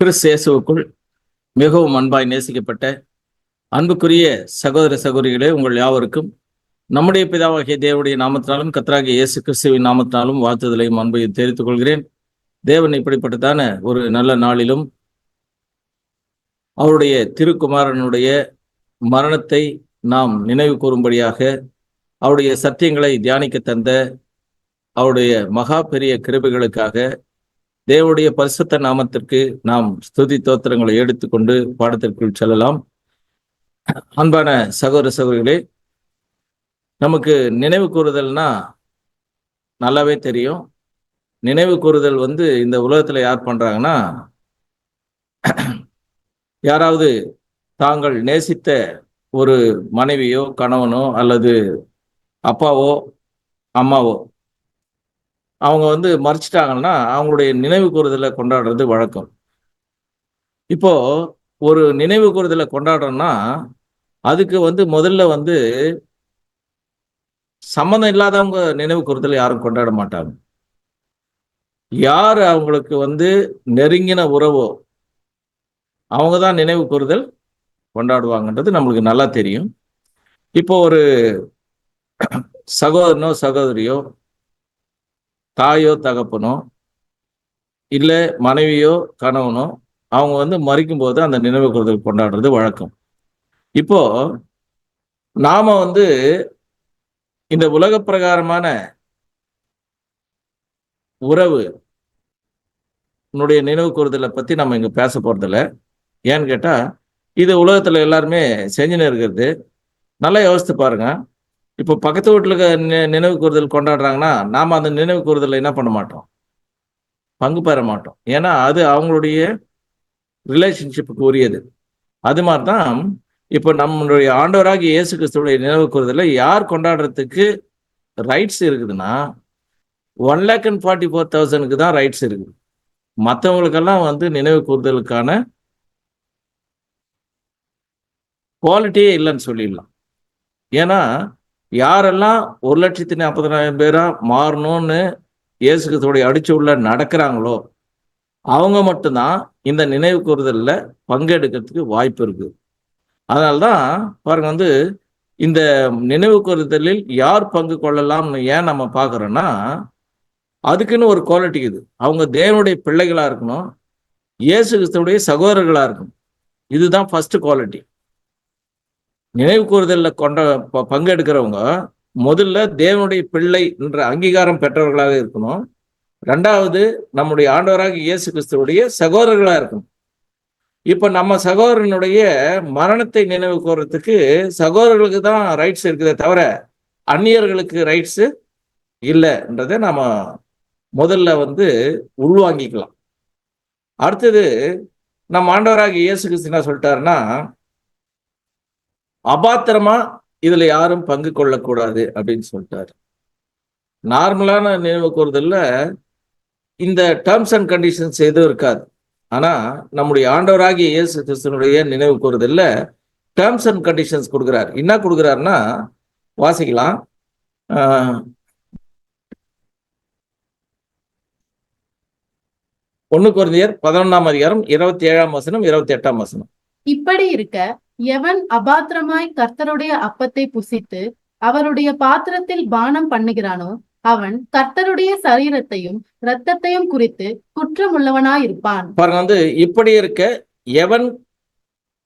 கிறிஸ்து இயேசுவுக்குள் மிகவும் அன்பாய் நேசிக்கப்பட்ட அன்புக்குரிய சகோதர சகோதரிகளே, உங்கள் யாவருக்கும் நம்முடைய பிதாவாகிய தேவனுடைய நாமத்தினாலும் கர்த்தராகிய இயேசு கிறிஸ்துவின் நாமத்தினாலும் வாழ்த்துதலையும் அன்பையும் தெரிவித்துக் கொள்கிறேன். தேவன் இப்படிப்பட்டதான ஒரு நல்ல நாளிலும் அவருடைய திருக்குமாரனுடைய மரணத்தை நாம் நினைவு கூறும்படியாக அவருடைய சத்தியங்களை தியானிக்க தந்த அவருடைய மகா பெரிய கிருபைகளுக்காக தேவனுடைய பரிசுத்த நாமத்திற்கு நாம் ஸ்துதி தோத்திரங்களை எடுத்துக்கொண்டு பாடத்திற்குள் செல்லலாம். அன்பான சகோதர சகோதரிகளே, நமக்கு நினைவு கூறுதல்னா நல்லாவே தெரியும். நினைவு கூறுதல் இந்த உலகத்துல யார் பண்றாங்கன்னா, யாராவது தாங்கள் நேசித்த ஒரு மனைவியோ கணவனோ அல்லது அப்பாவோ அம்மாவோ அவங்க மறிச்சிட்டாங்கன்னா அவங்களுடைய நினைவு கூறுதலை கொண்டாடுறது வழக்கம். இப்போ ஒரு நினைவு கூறுதலை கொண்டாடுறோம்னா அதுக்கு முதல்ல சம்மந்தம் இல்லாதவங்க நினைவு கூறுதலை யாரும் கொண்டாட மாட்டாங்க. யார் அவங்களுக்கு நெருங்கின உறவோ அவங்க தான் நினைவு கூறுதல் கொண்டாடுவாங்கன்றது நம்மளுக்கு நல்லா தெரியும். இப்போ ஒரு சகோதரனோ சகோதரியோ தாயோ தகப்பனோ இல்லை மனைவியோ கணவனோ அவங்க மறிக்கும் போது அந்த நினைவு கூறுதல் கொண்டாடுறது வழக்கம். இப்போ நாம இந்த உலக பிரகாரமான உறவு நினைவு கூறுதலை பத்தி நம்ம இங்க பேச போறதில்ல. ஏன்னு கேட்டா இது உலகத்துல எல்லாருமே செஞ்சுன்னு இருக்கிறது. நல்லா யோசித்து பாருங்க. இப்போ பக்கத்து வீட்டுல நினைவு கூறுதல் கொண்டாடுறாங்கன்னா நாம அந்த நினைவு கூறுதலை என்ன பண்ண மாட்டோம், பங்கு பெற மாட்டோம். ஏன்னா அது அவங்களுடைய ரிலேஷன்ஷிப்புக்கு உரியது. அது மாதிரிதான் இப்போ நம்மளுடைய ஆண்டவராகிய இயேசு கிறிஸ்துடைய நினைவு கூறுதலை யார் கொண்டாடுறதுக்கு ரைட்ஸ் இருக்குதுன்னா 1,44,000 தான் ரைட்ஸ் இருக்குது. மற்றவங்களுக்கெல்லாம் நினைவு கூறுதலுக்கான குவாலிட்டியே இல்லைன்னு சொல்லிடலாம். ஏன்னா யாரெல்லாம் 1,40,000 பேரா மாறணும்னு இயேசு கிறிஸ்துவோடைய அடிச்சு உள்ள நடக்கிறாங்களோ அவங்க மட்டும்தான் இந்த நினைவு கூறுதல்ல பங்கெடுக்கிறதுக்கு வாய்ப்பு இருக்குது. அதனால்தான் பாருங்க, இந்த நினைவு கூறுதலில் யார் பங்கு கொள்ளலாம்னு ஏன் நம்ம பார்க்குறோன்னா அதுக்குன்னு ஒரு குவாலிட்டி இது. அவங்க தேவனுடைய பிள்ளைகளா இருக்கணும், இயேசு கிறிஸ்துவுடைய சகோதரர்களா இருக்கணும். இதுதான் ஃபர்ஸ்ட் குவாலிட்டி. நினைவு கூறுதலில் பங்கெடுக்கிறவங்க முதல்ல தேவனுடைய பிள்ளை என்ற அங்கீகாரம் பெற்றவர்களாக இருக்கணும். ரெண்டாவது நம்முடைய ஆண்டவராக இயேசு கிறிஸ்துவுடைய சகோதரர்களா இருக்கணும். இப்ப நம்ம சகோதரனுடைய மரணத்தை நினைவு கூறத்துக்கு சகோதரர்களுக்கு தான் ரைட்ஸ் இருக்குதே தவிர அந்நியர்களுக்கு ரைட்ஸ் இல்லைன்றதை நாம முதல்ல உள்வாங்கிக்கலாம். அடுத்தது நம்ம ஆண்டவராக இயேசு கிறிஸ்து என்ன சொல்லிட்டாருன்னா, அபாத்திரமா இதுல யாரும் பங்கு கொள்ளக்கூடாது அப்படின்னு சொல்லிட்டாரு. நார்மலான நினைவு கூறுதல்ல இந்த டேர்ம்ஸ் அண்ட் கண்டிஷன்ஸ் எதுவும் இருக்காது. ஆனா நம்முடைய ஆண்டவராகிய இயேசு கிறிஸ்துனுடைய நினைவு கூறுதல்ல டேர்ம்ஸ் அண்ட் கண்டிஷன்ஸ் கொடுக்குறாரு. என்ன கொடுக்குறாருன்னா வாசிக்கலாம். 1 கொரிந்தியர் 11 27 28. இப்படி இருக்க எவன் அபாத்திரமாய் கர்த்தருடைய அப்பத்தை புசித்து அவருடைய பாத்திரத்தில் பானம் பண்ணுகிறானோ அவன் கர்த்தருடைய சரீரத்தையும் இரத்தத்தையும் குறித்து குற்றமுள்ளவனாயிருப்பான். பாருங்க, இப்படி இருக்க எவன்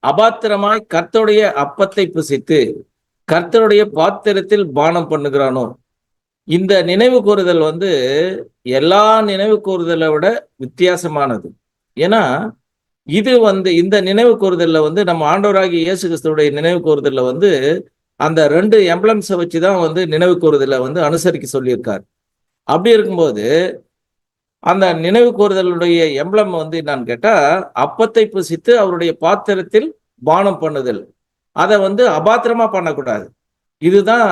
அபாத்திரமாய் கர்த்தருடைய அப்பத்தை புசித்து கர்த்தருடைய பாத்திரத்தில் பானம் பண்ணுகிறானோ. இந்த நினைவு கூறுதல் எல்லா நினைவு கூறுதலை விட வித்தியாசமானது. ஏன்னா இது இந்த நினைவு கூறுதல்ல நம்ம ஆண்டவராகிய இயேசு கிறிஸ்துவுடைய நினைவு கூறுதல்ல அந்த 2 எம்பளம்ஸை வச்சுதான் நினைவு கூறுதலை அனுசரிக்க சொல்லியிருக்காரு. அப்படி இருக்கும்போது அந்த நினைவு கூறுதலுடைய எம்பளம் என்னன்னு கேட்டா அப்பத்தை புசித்து அவருடைய பாத்திரத்தில் பானம் பண்ணுதல். அதை அபாத்திரமா பண்ணக்கூடாது. இதுதான்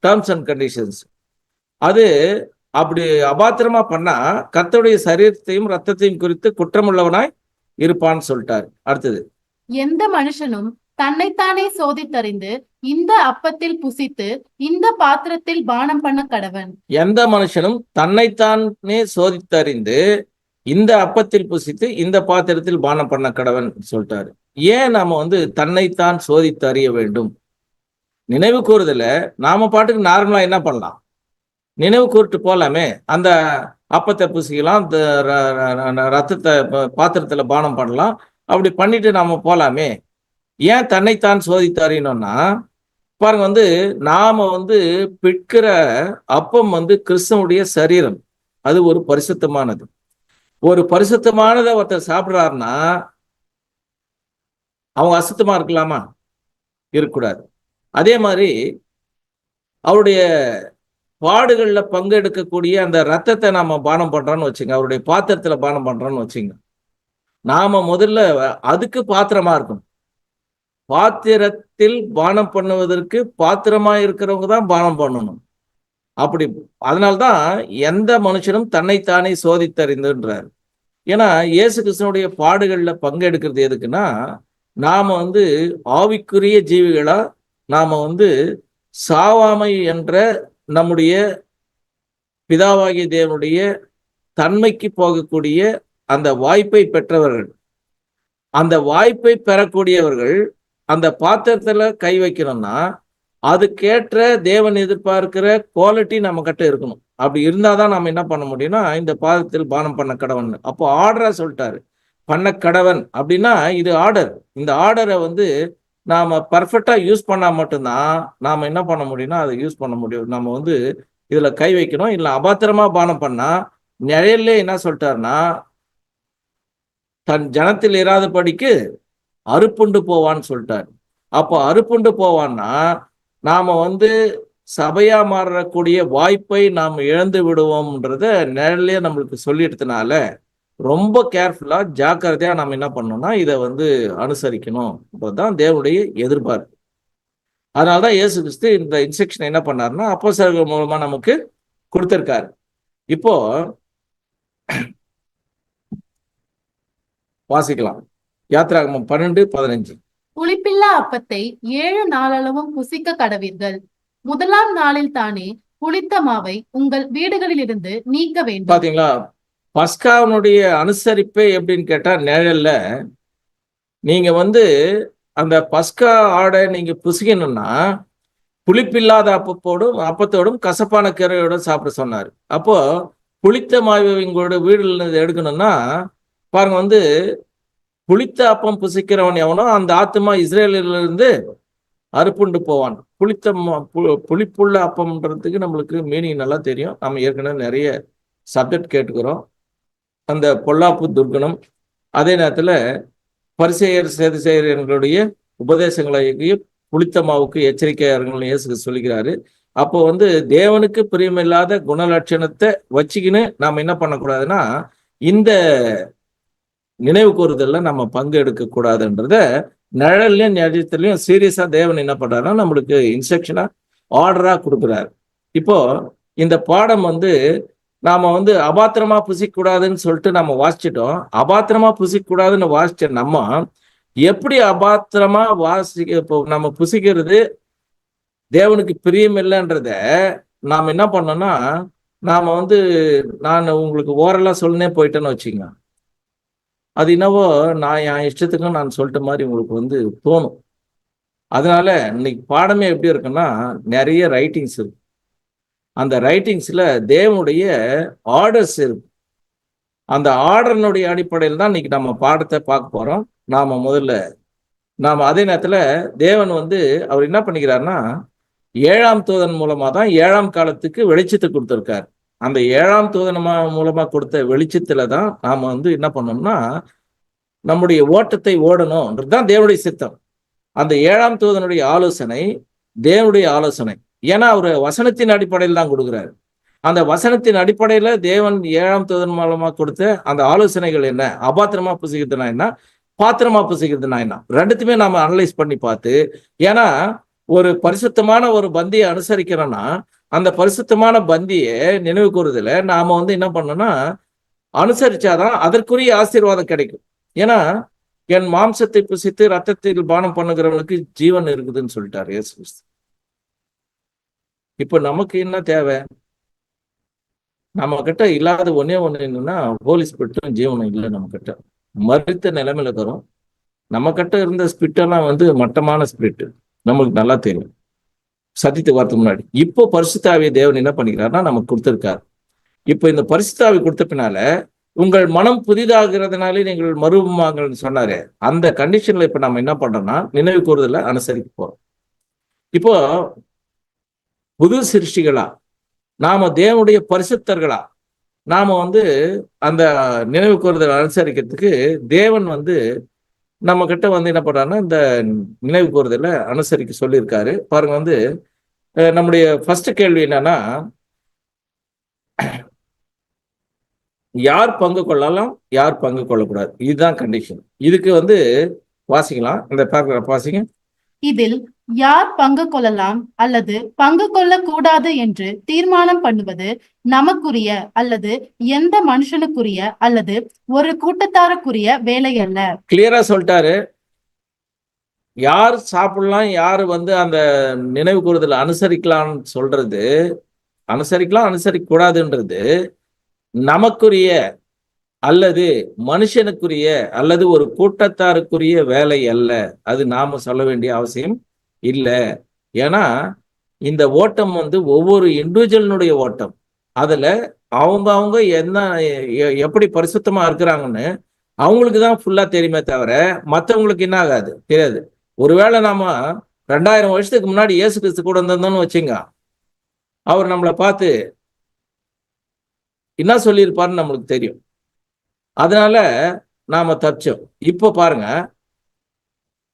டேர்ம்ஸ் அண்ட் கண்டிஷன்ஸ். அது அப்படி அபாத்திரமா பண்ணா கர்த்தருடைய சரீரத்தையும் ரத்தத்தையும் குறித்து குற்றமுள்ளவனாய் இருப்பான்னு சொல்லிட்டாரு. அடுத்தது, எந்த மனுஷனும் தன்னைத்தானே சோதித்தறிந்து இந்த அப்பத்தில் புசித்து இந்த பாத்திரத்தில் பானம் பண்ண கடவன். எந்த மனுஷனும் தன்னைத்தானே சோதித்தறிந்து இந்த அப்பத்தில் புசித்து இந்த பாத்திரத்தில் பானம் பண்ண கடவன் சொல்லிட்டாரு. ஏன் நாம வந்து தன்னைத்தான் சோதித்து அறிய வேண்டும்? நினைவு கூறுதல நாம பாட்டுக்கு நார்மலா என்ன பண்ணலாம், நினைவு கூர்ட்டு போலாமே. அந்த அப்பத்தை புசிக்கலாம், ரத்தத்தை பாத்திரத்துல பானம் பண்ணலாம். அப்படி பண்ணிட்டு நாம போலாமே. ஏன் தன்னைத்தான் சோதித்து அறியணும்னா, பாருங்க வந்து நாம வந்து பிற்கிற அப்பம் வந்து கிறிஸ்துவனுடைய சரீரம். அது ஒரு பரிசுத்தமானது. ஒரு பரிசுத்தமானதை ஒருத்தர் சாப்பிடுறாருன்னா அவங்க அசுத்தமா இருக்கலாமா? இருக்கக்கூடாது. அதே மாதிரி அவருடைய பாடுகள்ல பங்கெடுக்கக்கூடிய அந்த ரத்தத்தை நாம பானம் பண்றோம்னு வச்சுங்க, அவருடைய பாத்திரத்துல பானம் பண்றோம்னு வச்சுங்க, நாம முதல்ல அதுக்கு பாத்திரமா இருக்கணும். பாத்திரத்தில் பானம் பண்ணுவதற்கு பாத்திரமா இருக்கிறவங்க தான் பானம் பண்ணணும். அப்படி அதனால்தான் எந்த மனுஷனும் தன்னைத்தானே சோதித்தறிந்துன்றார். ஏன்னா இயேசு கிறிஸ்துவனுடைய பாடுகள்ல பங்கெடுக்கிறது எதுக்குன்னா, நாம வந்து ஆவிக்குரிய ஜீவிகளா நாம வந்து சாவாமை என்ற நம்முடைய பிதாவாகிய தேவனுடைய தன்மைக்கு போகக்கூடிய அந்த வாய்ப்பை பெற்றவர்கள். அந்த வாய்ப்பை பெறக்கூடியவர்கள் அந்த பாத்திரத்துல கை வைக்கணும்னா அதுக்கேற்ற தேவன் எதிர்பார்க்கிற குவாலிட்டி நம்ம கிட்ட இருக்கணும். அப்படி இருந்தாதான் நம்ம என்ன பண்ண முடியும்னா, இந்த பாதத்தில் பானம் பண்ண கடவன். அப்போ ஆர்டரா சொல்லிட்டாரு, பண்ண கடவன் அப்படின்னா இது ஆர்டர். இந்த ஆர்டரை வந்து நாம பர்ஃபெக்டா யூஸ் பண்ணா மட்டும்தான் நாம என்ன பண்ண முடியும்னா அதை யூஸ் பண்ண முடியும். நம்ம வந்து இதுல கை வைக்கணும். இல்ல அபாத்திரமா பானம் பண்ணா நிழல்ல என்ன சொல்லிட்டாருன்னா, தன் ஜனத்தில் இராதபடிக்கு அறுப்புண்டு போவான்னு சொல்லிட்டாரு. அப்போ அறுப்புண்டு போவான்னா நாம வந்து சபையா மாறக்கூடிய வாய்ப்பை நாம் இழந்து விடுவோம்ன்றத நிழலே நம்மளுக்கு சொல்லிடுறதுனால ரொம்ப கேர்ஃபுல்லா ஜாக்கிரதையா நம்ம என்ன பண்ணோம்னா இதை வந்து அனுசரிக்கணும். அப்பதான் தேவனுடைய எதிர்பார்ப்பு. அதனாலதான் இயேசு கிறிஸ்து இந்த இன்ஸ்ட்ரக்ஷன் என்ன பண்ணாருன்னா அப்போஸ்தலர்கள் மூலமா நமக்கு கொடுத்திருக்காரு. இப்போ வாசிக்கலாம். யாத்திராகமம் 12:15. புளிப்பில்லா அப்பத்தை 7 நாளளவும் புசிக்க கடவீர்கள். முதலாம் நாளில் தானே புளித்த மாவை உங்கள் வீடுகளிலிருந்து நீக்க வேண்டும். பாத்தீங்களா, பஸ்காவினுடைய அனுசரிப்பே எப்படின்னு கேட்டா, நிழல்ல நீங்க வந்து அந்த பஸ்கா ஆடை நீங்க புசிக்கணும்னா புளிப்பில்லாத அப்பத்தோடும் கசப்பான கீரையோட சாப்பிட சொன்னாரு. அப்போ புளித்த மாவை உங்களோட வீடுல எடுக்கணும்னா பாருங்க வந்து புளித்த அப்பம் புசிக்கிறவன் எவனோ அந்த ஆத்துமா இஸ்ரேலிலிருந்து அறுப்புண்டு போவான். புளிப்புள்ள அப்பம்ன்றதுக்கு நம்மளுக்கு மீனிங் நல்லா தெரியும். நம்ம ஏற்கனவே நிறைய சப்ஜெக்ட் கேட்டுக்கிறோம். அந்த பொல்லாப்பு துர்குணம், அதே நேரத்துல பரிசேயர் சேதுசேயர் எங்களுடைய உபதேசங்களை புளித்த மாவுக்கு எச்சரிக்கையாளர்கள் இயேசு சொல்லிக்கிறாரு. அப்போ வந்து தேவனுக்கு பிரியமில்லாத குணலட்சணத்தை வச்சுக்கின்னு நாம என்ன பண்ணக்கூடாதுன்னா இந்த நினைவு கூறுதல்ல நம்ம பங்கு எடுக்க கூடாதுன்றத நிழல்லையும் நிஜத்திலையும் சீரியஸா தேவன் என்ன பண்றாருன்னா நம்மளுக்கு இன்ஸ்ட்ரக்ஷனா ஆர்டரா கொடுக்குறாரு. இப்போ இந்த பாடம் வந்து நாம வந்து அபாத்திரமா புசிக்கூடாதுன்னு சொல்லிட்டு நம்ம வாசிச்சிட்டோம். அபாத்திரமா புசிக்கூடாதுன்னு வாசிச்ச நம்ம எப்படி அபாத்திரமா இப்போ நம்ம புசிக்கிறது தேவனுக்கு பிரியம் இல்லைன்றத நாம என்ன பண்ணோம்னா நாம வந்து நான் உங்களுக்கு ஓரெல்லாம் சொல்லினே போயிட்டேன்னு வச்சுங்க, அது என்னவோ நான் என் இஷ்டத்துக்கும் நான் சொல்லிட்ட மாதிரி உங்களுக்கு வந்து தோணும். அதனால இன்னைக்கு பாடமே எப்படி இருக்குன்னா நிறைய ரைட்டிங்ஸ் இருக்கு. அந்த ரைட்டிங்ஸ்ல தேவனுடைய ஆர்டர்ஸ் இருக்கு. அந்த ஆர்டர்னுடைய அடிப்படையில் தான் இன்னைக்கு நம்ம பாடத்தை பார்க்க போறோம். நாம அதே நேரத்துல தேவன் வந்து அவர் என்ன பண்ணிக்கிறாருன்னா 7ஆம் தூதன் மூலமா தான் 7ஆம் காலத்துக்கு வெளிச்சத்தை கொடுத்திருக்காரு. அந்த 7ஆம் தூதன் மூலமா கொடுத்த வெளிச்சத்துல தான் நாம வந்து என்ன பண்ணோம்னா நம்முடைய ஓட்டத்தை ஓடணும்ன்றதுதான் தேவனுடைய சித்தம். அந்த 7ஆம் தூதனுடைய ஆலோசனை தேவனுடைய ஆலோசனை. ஏன்னா அவர் வசனத்தின் அடிப்படையில் தான் கொடுக்குறாரு. அந்த வசனத்தின் அடிப்படையில தேவன் 7ஆம் தூதன் மூலமா கொடுத்த அந்த ஆலோசனைகள் என்ன, அபாத்திரமா புசிக்கிறதுனா என்ன, பாத்திரமா புசிக்கிறதுனா என்ன, ரெண்டுத்துமே நாம அனலைஸ் பண்ணி பார்த்து, ஏன்னா ஒரு பரிசுத்தமான ஒரு பந்தியை அனுசரிக்கிறோம்னா அந்த பரிசுத்தமான பந்தியை நினைவு கூறுதல நாம வந்து என்ன பண்ணோம்னா அனுசரிச்சாதான் அதற்குரிய ஆசீர்வாதம் கிடைக்கும். ஏன்னா என் மாம்சத்தை புசித்து ரத்தத்தில் பானம் பண்ணுகிறவனுக்கு ஜீவன் இருக்குதுன்னு சொல்லிட்டாரு இயேசு கிறிஸ்து. இப்ப நமக்கு என்ன தேவை? நம்ம கிட்ட இல்லாத ஒன்னே ஒண்ணு என்னன்னா ஹோலி ஸ்பிரிட்டும் ஜீவனும் இல்லை நம்ம கிட்ட. மறித்த நிலைமையில இருக்கிறோம். நம்ம கிட்ட இருந்த ஸ்பிரிட் எல்லாம் வந்து மட்டமான ஸ்பிரிட், நம்மளுக்கு நல்லா தெரியும் சத்தியத்துக்கு வரதுக்கு முன்னாடி. இப்போ பரிசுத்த ஆவியை தேவன் என்ன பண்ணிக்கிறாருன்னா நமக்கு கொடுத்திருக்காரு. இப்போ இந்த பரிசுத்த ஆவி கொடுத்த பின்னால உங்கள் மனம் புதிதாகிறதுனாலே நீங்கள் மறுபமாங்கள்னு சொன்னாரு. அந்த கண்டிஷன்ல இப்ப நம்ம என்ன பண்றோம்னா நினைவு கூறுதல அனுசரிக்க போறோம். இப்போ புது சிருஷ்டிகளா, நாம தேவனுடைய பரிசுத்தர்களா, நாம வந்து அந்த நினைவு கூறுதல் அனுசரிக்கிறதுக்கு தேவன் வந்து நம்ம கிட்ட வந்து என்ன பண்றாருன்னா இந்த நினைவு கூறுதல அனுசரிக்க சொல்லியிருக்காரு. பாருங்க வந்து நம்முடைய ஃபர்ஸ்ட் கேள்வி என்னன்னா, யார் பங்கு கொள்ளலாம், யார் பங்கு கொள்ளக்கூடாது, இதுதான் கண்டிஷன். இதுக்கு வந்து வாசிக்கலாம், இந்த பேராகிராஃப் வாசிங்க. இதில் யார் பங்கு கொள்ளலாம் அல்லது பங்கு கொள்ளக்கூடாது என்று தீர்மானம் பண்ணுவது நமக்குரிய அல்லது எந்த மனுஷனுக்குரிய அல்லது ஒரு கூட்டத்தாருக்குரிய வேலை அல்ல. கிளியரா சொல்லிட்டாரு. யார் சாப்பிடலாம், யாரு வந்து அந்த நினைவு கூறுதல் அனுசரிக்கலாம்னு சொல்றது, அனுசரிக்கலாம் அனுசரிக்க கூடாதுன்றது நமக்குரிய அல்லது மனுஷனுக்குரிய அல்லது ஒரு கூட்டத்தாருக்குரிய வேலை அல்ல. அது நாம சொல்ல வேண்டிய அவசியம் இல்லை. ஏன்னா இந்த ஓட்டம் வந்து ஒவ்வொரு இண்டிவிஜுவலினுடைய ஓட்டம். அதுல அவங்க என்ன எப்படி பரிசுத்தமா இருக்கிறாங்கன்னு அவங்களுக்கு தான் ஃபுல்லா தெரியுமே தவிர மற்றவங்களுக்கு என்ன ஆகாது, தெரியாது. ஒருவேளை நாம 2000 வருஷத்துக்கு முன்னாடி இயேசு கிறிஸ்து கூட இருந்தோம்னு வச்சுங்க, அவர் நம்மளை பார்த்து என்ன சொல்லியிருப்பாருன்னு நம்மளுக்கு தெரியும். அதனால நாம தப்பிச்சோம். இப்போ பாருங்க,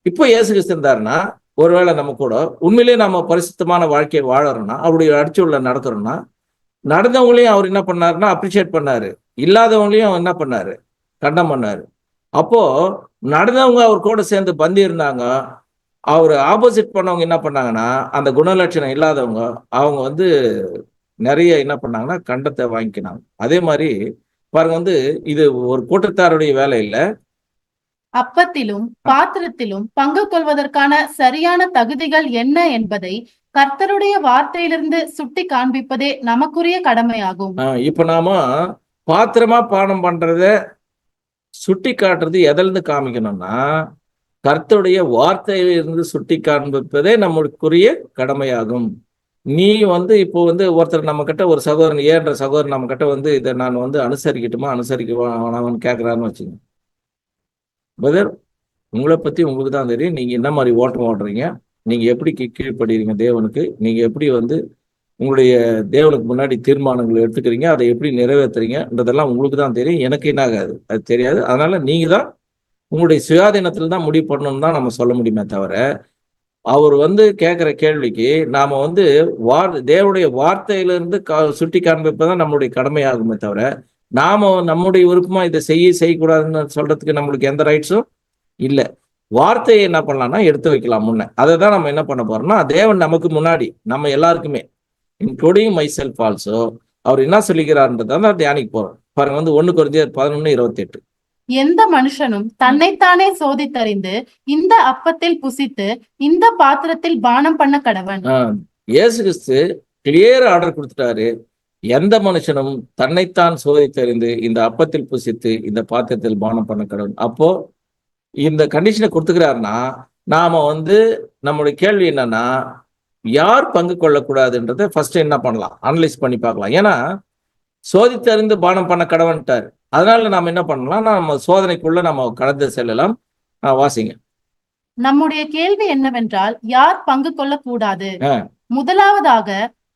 இப்போ இயேசு கிறிஸ்து இருந்தாருன்னா ஒருவேளை நம்ம கூட உண்மையிலேயே நாம பரிசுத்தமான வாழ்க்கையை வாழறோம்னா, அவருடைய அடிச்சுள்ள நடக்கிறோம்னா, நடந்தவங்களையும் அவர் என்ன பண்ணாருன்னா அப்ரிஷியேட் பண்ணாரு, இல்லாதவங்களையும் என்ன பண்ணாரு, கண்டம் பண்ணாரு. அப்போ நடந்தவங்க அவர் கூட சேர்ந்து பந்தி இருந்தாங்க. அவர் ஆப்போசிட் பண்ணவங்க என்ன பண்ணாங்கன்னா, அந்த குணலட்சணம் இல்லாதவங்க அவங்க வந்து நிறைய என்ன பண்ணாங்கன்னா கண்டத்தை வாங்கிக்கினாங்க. அதே மாதிரி பாருங்க வந்து இது ஒரு கூட்டத்தாருடைய வேலை இல்லை. அப்பத்திலும் பாத்திரத்திலும் பங்கு கொள்வதற்கான சரியான தகுதிகள் என்ன என்பதை கர்த்தருடைய வார்த்தையிலிருந்து சுட்டி காண்பிப்பதே நமக்குரிய கடமையாகும். இப்ப நாம பாத்திரமா பானம் பண்றத சுட்டி காட்டுறது எதிலிருந்து காமிக்கணும்னா கர்த்தருடைய வார்த்தையிலிருந்து சுட்டி காண்பிப்பதே நம்மளுக்குரிய கடமையாகும். நீ வந்து இப்போ வந்து ஒருத்தர் நம்ம கிட்ட ஒரு சகோதரன் ஏன்ற சகோதரன் நம்ம கிட்ட வந்து இதை நான் வந்து அனுசரிக்கட்டுமா அனுசரிக்க வேணாமான்னு கேட்கறான்னு வச்சுங்க. பிரதர், உங்களை பத்தி உங்களுக்கு தான் தெரியும். நீங்க என்ன மாதிரி ஓட்டம் ஓடுறீங்க, நீங்க எப்படி கீழ்ப்படுறீங்க தேவனுக்கு, நீங்க எப்படி வந்து உங்களுடைய தேவனுக்கு முன்னாடி தீர்மானங்களை எடுத்துக்கிறீங்க, அதை எப்படி நிறைவேற்றுறீங்கன்றதெல்லாம் உங்களுக்கு தான் தெரியும். எனக்கு என்ன ஆகாது, அது தெரியாது. அதனால நீங்க தான் உங்களுடைய சுயாதீனத்தில் தான் முடிவு பண்ணணும்னு தான் நம்ம சொல்ல முடியுமே தவிர, அவர் வந்து கேட்குற கேள்விக்கு நாம வந்து தேவனுடைய வார்த்தையிலிருந்து சுட்டி காண்பிப்பதான் நம்மளுடைய கடமையாகுமே தவிர, நாம நம்முடைய விருப்பமா இதை செய்யக்கூடாதுன்னு சொல்றதுக்கு நம்மளுக்கு எந்த ரைட்ஸும் இல்லை. வார்த்தையை என்ன பண்ணலாம்னா எடுத்து வைக்கலாம் முன்ன. அதை தான் நம்ம என்ன பண்ண போறோம்னா, தேவன் நமக்கு முன்னாடி நம்ம எல்லாருக்குமே இன்க்ளூடிங் மை செல்ஃப் ஆல்சோ அவர் என்ன சொல்லிக்கிறார்ன்றதான் தியானிக்க போறோம். பாருங்க வந்து 1 கொரிந்தியர் 11:28. எந்த மனுஷனும் தன்னைத்தானே சோதித்தறிந்து இந்த அப்பத்தில் புசித்து இந்த பாத்திரத்தில் பானம் பண்ண கடவன். இயேசு கிறிஸ்து கிளியர் ஆர்டர் கொடுத்துட்டாரு. எந்த மனுஷனும் தன்னைத்தான் சோதித்தறிந்து இந்த அப்பத்தில் புசித்து இந்த பாத்திரத்தில் பானம் பண்ண கடவன். அப்போ இந்த கண்டிஷனை கொடுத்துக்கிறாருன்னா நாம வந்து நம்மளுடைய கேள்வி என்னன்னா, யார் பங்கு கொள்ளக்கூடாதுன்றதை ஃபர்ஸ்ட் என்ன பண்ணலாம், அனலைஸ் பண்ணி பார்க்கலாம். ஏன்னா சோதித்தறிந்து பானம் பண்ண கடவன்ட்டார். அதனால நாம என்ன பண்ணலாம், நம்ம சோதனைக்குள்ள நம்ம கடந்து செல்லலாம். வாசிங்க. நம்முடைய கேள்வி என்னவென்றால், யார் பங்கு கொள்ளக்கூடாது? முதலாவதாக,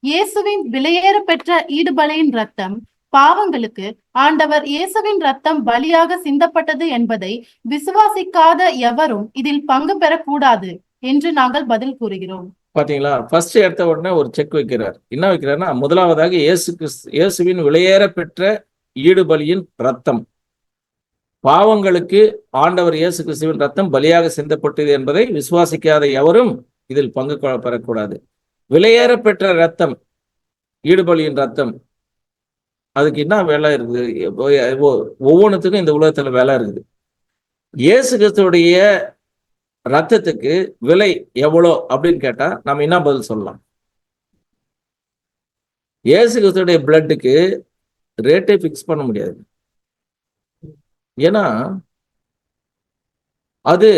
இயேசுவின் விலையேற பெற்ற ஈடுபலியின் ரத்தம் பாவங்களுக்கு ஆண்டவர் இயேசுவின் ரத்தம் பலியாக சிந்தப்பட்டது என்பதை விசுவாசிக்காத எவரும் இதில் பங்கு பெறக்கூடாது என்று நாங்கள் பதில் கூறுகிறோம். பாத்தீங்களா, ஃபர்ஸ்ட் எடுத்த உடனே ஒரு செக் வைக்கிறார். என்ன வைக்கிறாருன்னா, முதலாவதாக இயேசுவின் விலையேற பெற்ற ஈடுபலியின் ரத்தம் பாவங்களுக்கு ஆண்டவர் இயேசு கிறிஸ்துவின் ரத்தம் பலியாக சிந்தப்பட்டது என்பதை விசுவாசிக்காத எவரும் இதில் பங்கு பெறக்கூடாது. விலையேற பெற்ற ரத்தம், ஈடுபலியின் ரத்தம், அதுக்கு என்ன வேலை இருக்குது? ஒவ்வொன்றுத்துக்கும் இந்த உலகத்துல வேலை இருக்குது. இயேசு கிறிஸ்துடைய ரத்தத்துக்கு விலை எவ்வளோ அப்படின்னு கேட்டா நம்ம என்ன பதில் சொல்லலாம்? இயேசு கிறிஸ்துடைய பிளட்டுக்கு ரேட்டே ஃபிக்ஸ் பண்ண முடியாது. ஏன்னா அது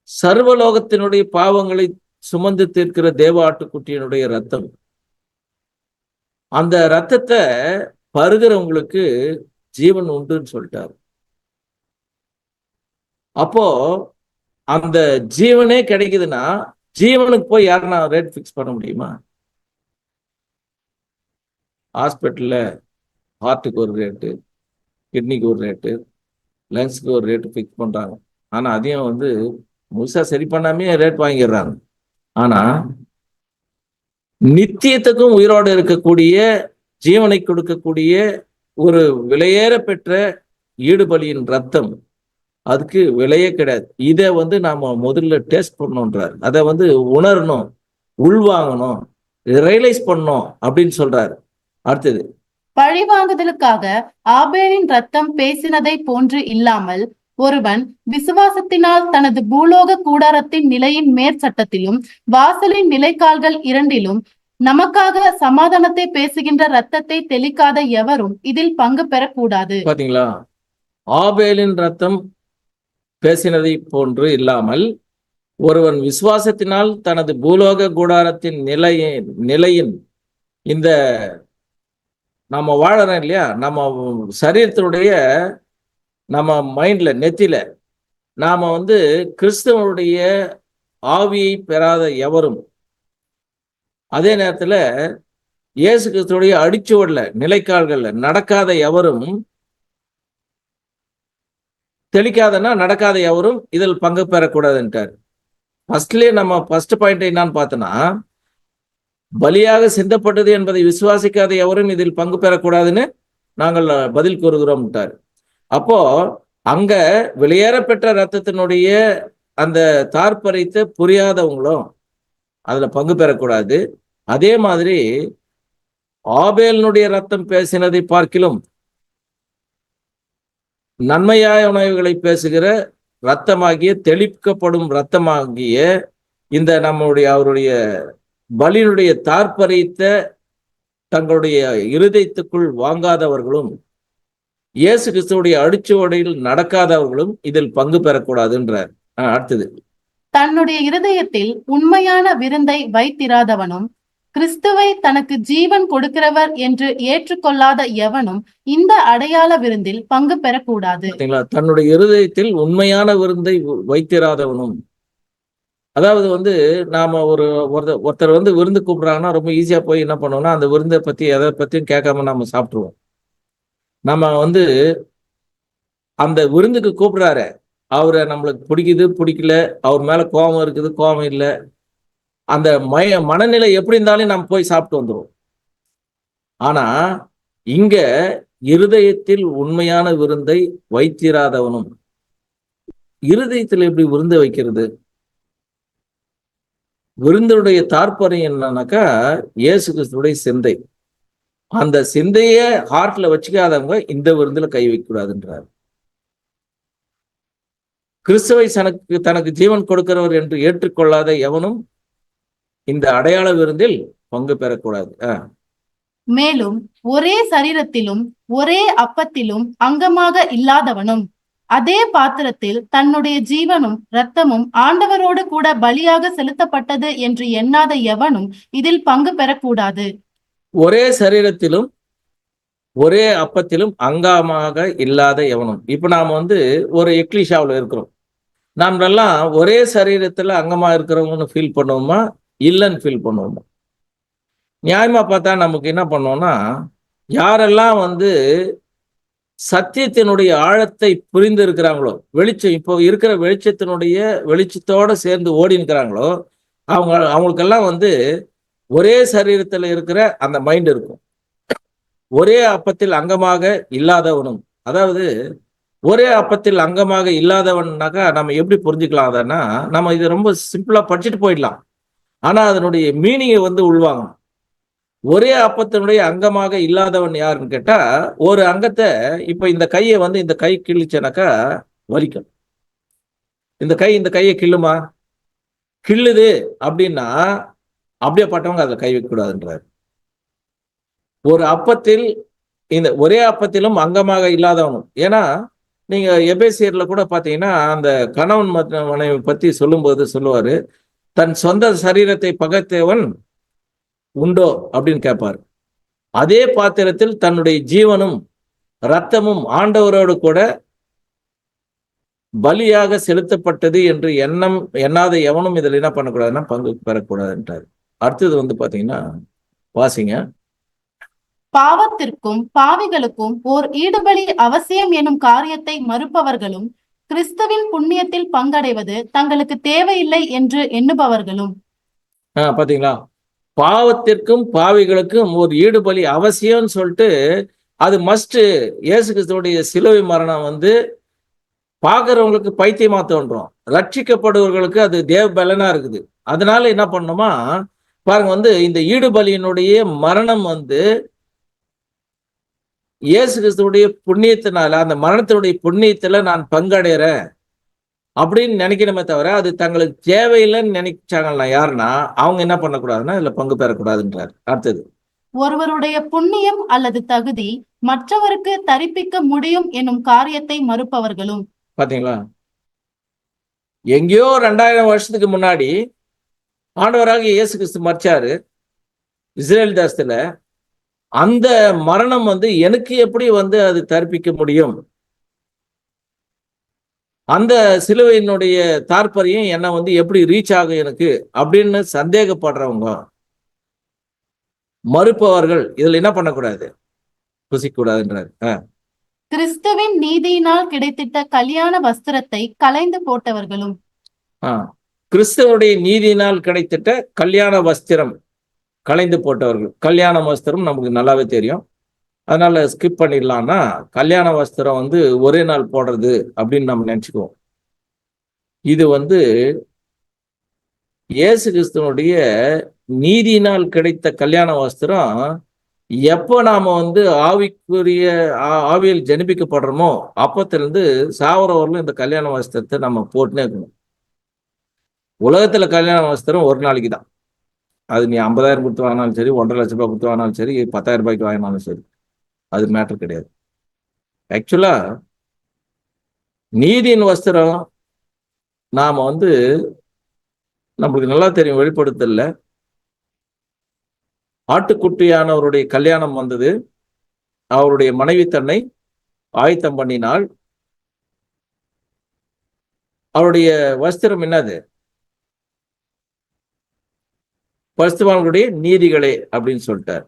சர்வலோகத்தினுடைய பாவங்களை சுமந்து தீர்க்கிற தேவ ஆட்டுக்குட்டியினுடைய ரத்தம். அந்த ரத்தத்தை பருகிறவங்களுக்கு ஜீவன் உண்டுன்னு சொல்லிட்டாரு. அப்போ அந்த ஜீவனே கிடைக்குதுன்னா ஜீவனுக்கு போய் யாருன்னா ரேட் ஃபிக்ஸ் பண்ண முடியுமா? ஹாஸ்பிட்டல்ல ஹார்ட்டுக்கு ஒரு ரேட்டு, கிட்னிக்கு ஒரு ரேட்டு, லங்ஸ்க்கு ஒரு ரேட்டு ஃபிக்ஸ் பண்றாங்க. ஆனா அதையும் முழுசா சரி பண்ணாமே ரேட் வாங்கிடுறாங்க. ஆனா நித்தியத்துக்கும் உயிரோடு இருக்கக்கூடிய, ஜீவனை கொடுக்கக்கூடிய ஒரு விலையேற பெற்ற ஈடுபலியின் ரத்தம், அதுக்கு விலையே கிடையாது. இதை நாம முதல்ல டேஸ்ட் பண்ணணுன்றார். அதை உணரணும், உள்வாங்கணும், ரியலைஸ் பண்ணணும் அப்படின்னு சொல்றாரு. அடுத்தது, பழிவாங்குதலுக்காக ஆபேலின் ரத்தம் பேசினதை போன்று இல்லாமல் ஒருவன் விசுவாசத்தினால் தனது பூலோக கூடாரத்தின் நிலையின் மேற்சட்டத்திலும் வாசலின் நிலைக்கால்கள் இரண்டிலும் நமக்காக சமாதானத்தை பேசுகின்ற ரத்தத்தை தெளிக்காத எவரும் இதில் பங்கு பெறக்கூடாது. பாத்தீங்களா? ஆபேலின் ரத்தம் பேசினதை போன்று இல்லாமல் ஒருவன் விசுவாசத்தினால் தனது பூலோக கூடாரத்தின் நிலையின் இந்த நம்ம வாழறோம் இல்லையா, நம்ம சரீரத்தினுடைய நம்ம மைண்ட்ல நெத்தில நாம கிறிஸ்தவனுடைய ஆவியை பெறாத எவரும், அதே நேரத்துல இயேசு கிறிஸ்துடைய அடிச்சுவடல நிலைக்கால்கள்ல நடக்காத எவரும், தெளிக்காதன்னா நடக்காத எவரும் இதில் பங்கு பெறக்கூடாதுன்ட்டார். ஃபர்ஸ்ட்லயே நம்ம ஃபர்ஸ்ட் பாயிண்ட் என்னன்னு பார்த்தோன்னா, பலியாக சிந்தப்பட்டது என்பதை விசுவாசிக்காத எவரும் இதில் பங்கு பெறக்கூடாதுன்னு நாங்கள் பதில் கூறுகிறோம்ட்டார். அப்போ அங்க வெளியேற பெற்ற ரத்தத்தினுடைய அந்த தார்ப்பரித்து புரியாதவங்களும் அதுல பங்கு பெறக்கூடாது. அதே மாதிரி ஆபேலினுடைய ரத்தம் பேசினதை பார்க்கிலும் நன்மையாய உணவுகளை பேசுகிற ரத்தமாகிய, தெளிக்கப்படும் ரத்தமாகிய இந்த அவருடைய பலியினுடைய தார்ப்பரித்த தங்களுடைய இருதயத்துக்குள் வாங்காதவர்களும், இயேசு கிறிஸ்துவுடைய அடிச்சுவடையில் நடக்காதவர்களும் இதில் பங்கு பெறக்கூடாதுன்றார். அடுத்தது, தன்னுடைய இருதயத்தில் உண்மையான விருந்தை வைத்திராதவனும் கிறிஸ்துவை தனக்கு ஜீவன் கொடுக்கிறவர் என்று ஏற்றுக்கொள்ளாத எவனும் இந்த அடையாள விருந்தில் பங்கு பெறக்கூடாது. தன்னுடைய இருதயத்தில் உண்மையான விருந்தை வைத்திராதவனும், அதாவது நாம ஒருத்தர் விருந்து கூப்பிடுறாங்கன்னா ரொம்ப ஈஸியா போய் என்ன பண்ணுவோம்னா அந்த விருந்தை பத்தி எதை பத்தியும் கேட்காம நம்ம சாப்பிட்டுருவோம். நம்ம அந்த விருந்துக்கு கூப்பிடுறாரு, அவரை நம்மளுக்கு பிடிக்குது பிடிக்கல, அவர் மேல கோபம் இருக்குது கோபம் இல்லை, அந்த மனநிலை எப்படி இருந்தாலும் நம்ம போய் சாப்பிட்டு வந்துடுவோம். ஆனா இங்க இருதயத்தில் உண்மையான விருந்தை வைத்திராதவனும், இருதயத்தில் எப்படி விருந்தை வைக்கிறது? விருந்துடைய தாற்பயம் என்னன்னாக்கா இயேசு கிறிஸ்துடைய சிந்தை. அந்த சிந்தைய ஹார்ட்ல வச்சுக்காதவங்க இந்த விருந்துல கை வைக்கக்கூடாதுன்றார். கிறிஸ்துவை தனக்கு ஜீவன் கொடுக்கிறவர் என்று ஏற்றுக்கொள்ளாத எவனும் இந்த அடையாள விருந்தில் பங்கு பெறக்கூடாது. மேலும் ஒரே சரீரத்திலும் ஒரே அப்பத்திலும் அங்கமாக இல்லாதவனும் அதே பாத்திரத்தில் தன்னுடைய ஜீவனும் இரத்தமும் ஆண்டவரோடு கூட பலியாக செலுத்தப்பட்டது என்று எண்ணாத எவனும் இதில் பங்கு பெறக்கூடாது. ஒரே சரீரத்திலும் ஒரே அப்பத்திலும் அங்கமாக இல்லாத எவனும். இப்ப நாம ஒரு எக்லிஷாவில் இருக்கிறோம். நாமெல்லாம் ஒரே சரீரத்துல அங்கமா இருக்கிறவங்கன்னு ஃபீல் பண்ணுவோமா, இல்லைன்னு ஃபீல் பண்ணுவோமா? நியாயமா பார்த்தா நமக்கு என்ன பண்ணுவோம்னா, யாரெல்லாம் சத்தியத்தினுடைய ஆழத்தை புரிந்து இருக்கிறாங்களோ, வெளிச்சம் இப்போ இருக்கிற வெளிச்சத்தோட சேர்ந்து ஓடி இருக்கிறாங்களோ, அவங்களுக்கெல்லாம் ஒரே சரீரத்துல இருக்கிற அந்த மைண்ட் இருக்கும். ஒரே அப்பத்தில் அங்கமாக இல்லாதவனும், அதாவது ஒரே அப்பத்தில் அங்கமாக இல்லாதவன்னாக்கா நம்ம எப்படி புரிஞ்சுக்கலாம்? அதனா நம்ம இது ரொம்ப சிம்பிளா படிச்சுட்டு போயிடலாம். ஆனா அதனுடைய மீனிங்கை உள்வாங்கணும். ஒரே அப்பத்தினுடைய அங்கமாக இல்லாதவன் யாருன்னு கேட்டா, ஒரு அங்கத்தை இப்ப இந்த கையை இந்த கை கிழிச்சனாக்கா வலிக்கும். இந்த கையை கிள்ளுமா? கிள்ளுது அப்படின்னா அப்படியே பட்டவங்க அதுல கை வைக்க கூடாதுன்றாரு. ஒரு அப்பத்தில் இந்த ஒரே அப்பத்திலும் அங்கமாக இல்லாதவனும். ஏன்னா நீங்க எபேசியர்ல கூட பாத்தீங்கன்னா அந்த கணவன் மனைவி பத்தி சொல்லும்போது சொல்லுவாரு, தன் சொந்த சரீரத்தை பகைத்தவன் உண்டோ அப்படின்னு கேட்பாரு. அதே பாத்திரத்தில் தன்னுடைய ஜீவனும் இரத்தமும் ஆண்டவரோடு கூட பலியாக செலுத்தப்பட்டது என்று எண்ணாத எவனும் இதில் என்ன பண்ணக்கூடாதுன்னா பங்கு பெறக்கூடாதுன்றாரு. அடுத்தது வந்து பாத்தீங்கன்னா வாசிங்க. பாவத்திற்கும் பாவிகளுக்கும் ஓர் ஈடுபலி அவசியம் எனும் காரியத்தை மறுப்பவர்களும், கிறிஸ்துவின் புண்ணியத்தில் பங்கடைவது தங்களுக்கு தேவையில்லை என்று எண்ணுபவர்களும். பாத்தீங்களா, பாவத்திற்கும் பாவிகளுக்கும் ஒரு ஈடுபலி அவசியம்னு சொல்லிட்டு அது மஸ்ட். இயேசு கிறிஸ்துவுடைய சிலுவை மரணம் வந்து பாக்குறவங்களுக்கு பைத்தியமா தோன்றும், ரட்சிக்கப்படுவர்களுக்கு அது தேவ பலனா இருக்குது. அதனால என்ன பண்ணணுமா பாருங்க, வந்து இந்த ஈடுபலியினுடைய மரணம் வந்து இயேசு கிறிஸ்துவுடைய புண்ணியத்தினால, அந்த மரணத்தினுடைய புண்ணியத்துல நான் பங்கடைறேன் அப்படின்னு நினைக்கணுமே தவிர அது தங்களுக்கு தேவையில்லைன்னு நினைச்சாங்கன்னா யாருன்னா அவங்க என்ன பண்ணக்கூடாதுன்னா இதுல பங்கு பெறக்கூடாதுன்றார். அடுத்தது, ஒருவருடைய புண்ணியம் அல்லது தகுதி மற்றவருக்கு தரிப்பிக்க முடியும் எனும் காரியத்தை மறுப்பவர்களும். பாத்தீங்களா, எங்கேயோ 2000 வருஷத்துக்கு முன்னாடி ஆண்டவராக இயேசு கிறிஸ்து மரிச்சாரு இஸ்ரேல் தேசத்துல. அந்த மரணம் வந்து எனக்கு எப்படி வந்து அது தரிப்பிக்க முடியும், அந்த சிலுவையினுடைய தாற்பயம் என்ன வந்து எப்படி ரீச் ஆகும் எனக்கு அப்படின்னு சந்தேகப்படுறவங்க, மறுப்பவர்கள் இதுல என்ன பண்ணக்கூடாது, புசிக்கூடாதுன்றாரு. கிறிஸ்துவின் நீதியினால் கிடைத்திட்ட கல்யாண வஸ்திரத்தை களைந்து போட்டவர்களும். கிறிஸ்துவனுடைய நீதியினால் கிடைத்திட்ட கல்யாண வஸ்திரம் களைந்து போட்டவர்கள். கல்யாண வஸ்திரம் நமக்கு நல்லாவே தெரியும், அதனால ஸ்கிப் பண்ணிடலாம்னா கல்யாண வஸ்திரம் வந்து ஒரே நாள் போடுறது அப்படின்னு நம்ம நினைச்சுக்குவோம். இது வந்து இயேசு கிறிஸ்துவனுடைய நீதியினால் கிடைத்த கல்யாண வஸ்திரம் எப்போ நாம வந்து ஆவியில் ஜனிப்பிக்கப்படுறோமோ அப்பத்திலிருந்து சாவரவர்களும் இந்த கல்யாண வஸ்திரத்தை நம்ம போட்டுனே இருக்கணும். உலகத்துல கல்யாண வஸ்திரம் ஒரு நாளைக்கு தான். அது நீ 50,000 கொடுத்து வாங்கினாலும் சரி, 1,50,000 ரூபாய் கொடுத்து வாங்கினாலும் சரி, 10,000 ரூபாய்க்கு வாங்கினாலும் சரி, அது மேட்டர் கிடையாது. ஆக்சுவலா நீதியின் வஸ்திரம் நாம வந்து நம்மளுக்கு நல்லா தெரியும், வெளிப்படுத்தல ஆட்டுக்குட்டியானவருடைய கல்யாணம் வந்தது, அவருடைய மனைவி தன்னை ஆயத்தம் பண்ணினாள், அவருடைய வஸ்திரம் என்னது, பரிசுத்தவான்களுடைய நீதிகளே அப்படின்னு சொல்லிட்டார்.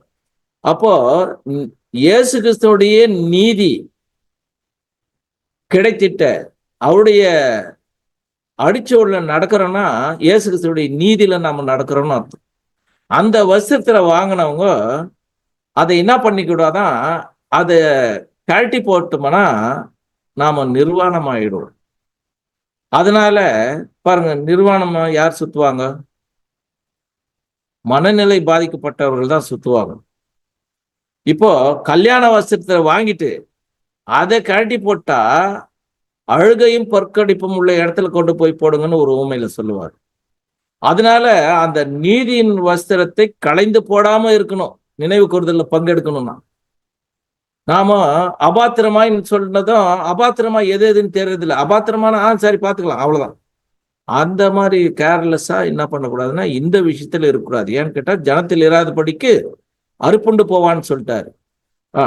அப்போ இயேசு கிறிஸ்துவுடைய நீதி கிடைத்திட்ட அவருடைய அடிச்சோடுல நடக்கிறோம்னா இயேசு கிறிஸ்துவுடைய நீதியில நாம நடக்கிறோம்னு அர்த்தம். அந்த வஸ்திரத்துல வாங்கினவங்க அதை என்ன பண்ணிக்கூடாதான், அதை கழட்டி போட்டோம்னா நாம நிர்வாணம் ஆயிடுவோம். அதனால பாருங்க, நிர்வாணம் யார் சுத்துவாங்க, மனநிலை பாதிக்கப்பட்டவர்கள் தான் சுத்துவாங்க. இப்போ கல்யாண வஸ்திரத்தை வாங்கிட்டு அதை கழட்டி போட்டா அழுகையும் பற்கடிப்பும் உள்ள இடத்துல கொண்டு போய் போடுங்கன்னு ஒரு ஊமையில சொல்லுவார். அதனால அந்த நீதியின் வஸ்திரத்தை களைந்து போடாம இருக்கணும், நினைவு கூறுதல்ல பங்கெடுக்கணும்னா. நாம அபாத்திரமாய் சொன்னதும் அபாத்திரமா எது எதுன்னு தெரியறதில்லை. அபாத்திரமான சரி பார்த்துக்கலாம் அவ்வளவுதான். அந்த மாதிரி கேர்லெஸ்ஸா என்ன பண்ணக்கூடாதுன்னா இந்த விஷயத்துல இருக்கக்கூடாது. ஏன்னு கேட்டா ஜனத்தில் இராதபடிக்கு அறுப்புண்டு போவான்னு சொல்லிட்டாரு.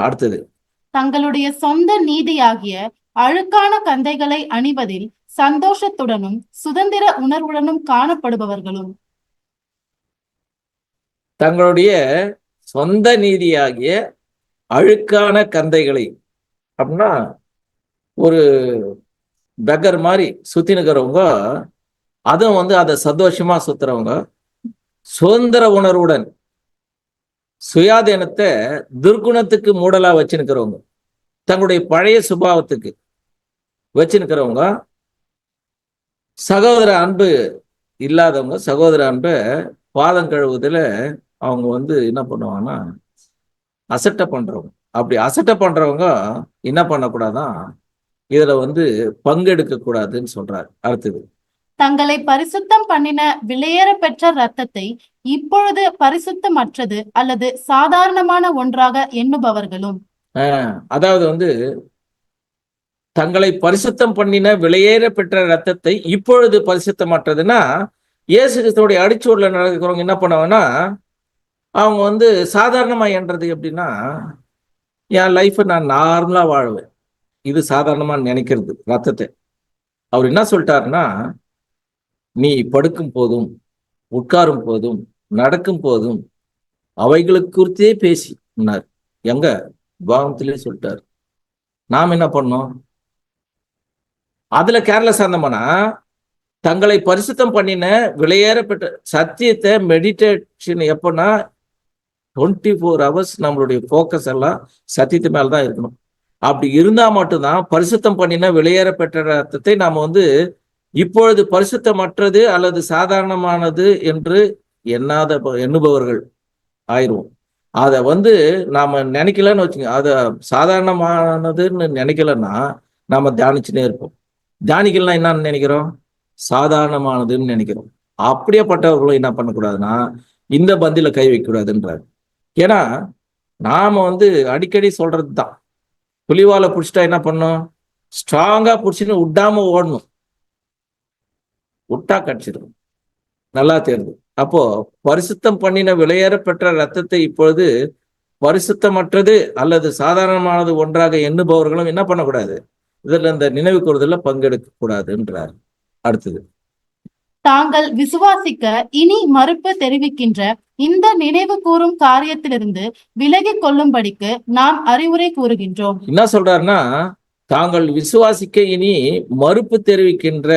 அடுத்தது, தங்களுடைய சொந்த நீதியாகிய அழுக்கான கந்தைகளை அணிவதில் சந்தோஷத்துடனும் சுதந்திர உணர்வுடனும் காணப்படுபவர்களும். தங்களுடைய சொந்த நீதியாகிய அழுக்கான கந்தைகளை அப்படின்னா ஒரு பெக்கர் மாதிரி சுத்தினுக்கிறவங்க, அதுவும் வந்து அதை சந்தோஷமா சுத்துறவங்க, சுதந்திர உணர்வுடன் சுயாதீனத்தை துர்குணத்துக்கு மூடலா வச்சுனுக்கிறவங்க, தங்களுடைய பழைய சுபாவத்துக்கு வச்சுனுக்கிறவங்க, சகோதர அன்பு இல்லாதவங்க, சகோதர அன்பை பாதம் கழுவுதுல அவங்க வந்து என்ன பண்ணுவாங்கன்னா அசட்டை பண்றவங்க. அப்படி அசட்டை பண்றவங்க என்ன பண்ணக்கூடாதான், இதுல வந்து பங்கெடுக்க கூடாதுன்னு சொல்றாரு. அடுத்தது, தங்களை பரிசுத்தம் பண்ணின விலையேற பெற்ற இரத்தத்தை இப்பொழுது பரிசுத்தமற்றது அல்லது சாதாரணமான ஒன்றாக எண்ணுபவர்களும். அதாவது வந்து தங்களை பரிசுத்தம் பண்ணின விலையேற பெற்ற ரத்தத்தை இப்பொழுது பரிசுத்தமற்றதுன்னா, இயேசு கிறிஸ்துவோடைய அடிச்சூர்ல நடக்கிறவங்க என்ன பண்ணுவாங்கன்னா, அவங்க வந்து சாதாரணமா எண்றது எப்படின்னா, என் லைஃப்பை நான் நார்மலா வாழ்வேன், இது சாதாரணமா நினைக்கிறது ரத்தத்தை. அவர் என்ன சொல்லிட்டாருன்னா, நீ படுக்கும் போதும் உட்காரும் போதும் நடக்கும் போதும் அவைகளுக்கு குறித்தே பேசினார். எங்க பாவத்திலே சொல்லிட்டார். நாம் என்ன பண்ணோம்? அதுல கேர்லெஸ் ஆனோம்னா, தங்களை பரிசுத்தம் பண்ணின விலையேறப்பட்ட சத்தியத்தை மெடிடேஷன் எப்பன்னா 24 hours நம்மளுடைய ஃபோக்கஸ் எல்லாம் சத்தியத்து மேலதான் இருக்கணும். அப்படி இருந்தா மட்டும்தான் பரிசுத்தம் பண்ணின விலையேறப்பெற்ற ரத்தத்தை நாம வந்து இப்பொழுது பரிசுத்தமற்றது அல்லது சாதாரணமானது என்று எண்ணுபவர்கள் ஆயிடுவோம். அதை வந்து நாம நினைக்கலன்னு வச்சுங்க, அதை சாதாரணமானதுன்னு நினைக்கலன்னா நாம தியானிச்சுனே இருப்போம். தியானிக்கலாம் என்னன்னு நினைக்கிறோம்? சாதாரணமானதுன்னு நினைக்கிறோம். அப்படியேப்பட்டவர்களும் என்ன பண்ணக்கூடாதுன்னா இந்த பந்தில கை வைக்கக்கூடாதுன்றாரு. ஏன்னா நாம வந்து அடிக்கடி சொல்றது தான், புலிவாலை பிடிச்சிட்டா என்ன பண்ணும்? ஸ்ட்ராங்கா பிடிச்சின்னு விடாம ஓடணும், விட்டா கடிச்சிடும். நல்லா தெரியுது. அப்போ பரிசுத்தம் பண்ணின விலையேற பெற்ற ரத்தத்தை இப்பொழுது பரிசுத்தமற்றது அல்லது சாதாரணமானது ஒன்றாக எண்ணுபவர்களும் என்ன பண்ணக்கூடாது? இதுல இந்த நினைவு கூறுதல்ல பங்கெடுக்க கூடாதுன்றார். அடுத்தது, தாங்கள் விசுவாசிக்க இனி மறுப்பு தெரிவிக்கின்ற இந்த நினைவு கூறும் காரியத்திலிருந்து விலகி கொள்ளும்படிக்கு நாம் அறிவுரை கூறுகின்றோம். என்ன சொல்றாருன்னா, தாங்கள் விசுவாசிக்க இனி மறுப்பு தெரிவிக்கின்ற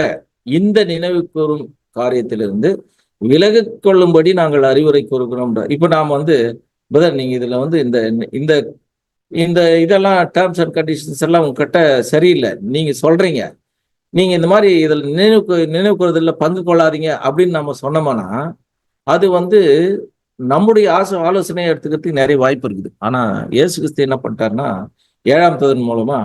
இந்த நினைவு கூறும் காரியத்திலிருந்து விலகி கொள்ளும்படி நாங்கள் அறிவுரை கூறுகிறோம். இப்ப நாம வந்து பிரதர், நீங்க இதுல வந்து இந்த இந்த இந்த இதெல்லாம் டேர்ம்ஸ் அண்ட் கண்டிஷன்ஸ் எல்லாம் உங்ககிட்ட சரியில்லை, நீங்க சொல்றீங்க, நீங்க இந்த மாதிரி இதில் நினைவு கூறுதல்ல பங்கு கொள்ளாதீங்க அப்படின்னு நம்ம சொன்னோம்னா, அது வந்து நம்முடைய ஆலோசனையை எடுத்துக்கிறதுக்கு நிறைய வாய்ப்பு இருக்குது. ஆனா இயேசு கிறிஸ்து என்ன பண்ணிட்டாருன்னா, 7ஆம் தூதன் மூலமா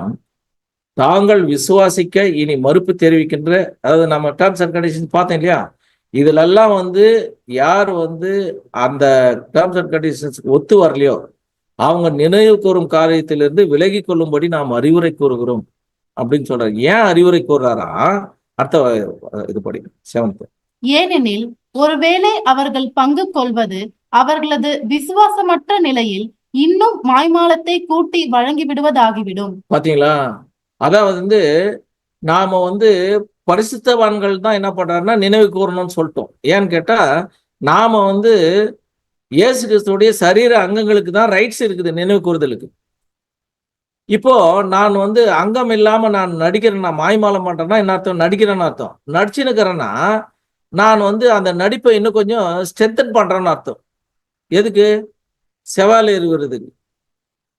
தாங்கள் விசுவாசிக்க இனி மறுப்பு தெரிவிக்கின்ற, அதாவது நம்ம டேர்ம்ஸ் அண்ட் கண்டிஷன்ஸ் பார்த்தோம் இல்லையா, இதுல எல்லாம் வந்து யார் வந்து அந்த டேர்ம்ஸ் அண்ட் கண்டிஷன்ஸ் ஒத்து வரலையோ அவங்க நினைவு கூறும் காரியத்திலிருந்து விலகி கொள்ளும்படி நாம் அறிவுரை கூறுகிறோம் அப்படின்னு சொல்றாரு. ஏன் அறிவுரை கூறுறாரா? அடுத்த இது படி 7th. ஏனெனில் ஒருவேளை அவர்கள் பங்கு கொள்வது அவர்களது விசுவாசமற்ற நிலையில் இன்னும் மாய்மாலத்தை கூட்டி வழங்கி விடுவதாகிவிடும். பாத்தீங்களா? அதாவது வந்து நாம வந்து பரிசுத்தவான்கள் தான் என்ன பண்றாருன்னா நினைவு கூறணும்னு சொல்லிட்டோம். ஏன்னு கேட்டா, நாம வந்து இயேசு கிறிஸ்துவுடைய சரீர அங்கங்களுக்கு தான் ரைட்ஸ் இருக்குது நினைவு கூறுதலுக்கு. இப்போ நான் வந்து அங்கம் இல்லாம நான் நடிக்கிறேன், நான் மாய்மாலம் பண்றேன்னா என்ன அர்த்தம்? நடிக்கிறேன்னு அர்த்தம். நடிச்சுன்னுக்கிறேன்னா நான் வந்து அந்த நடிப்பை இன்னும் கொஞ்சம் ஸ்ட்ரென்தன் பண்றேன்னு அர்த்தம். எதுக்கு? செவாலியர் விருதுக்கு.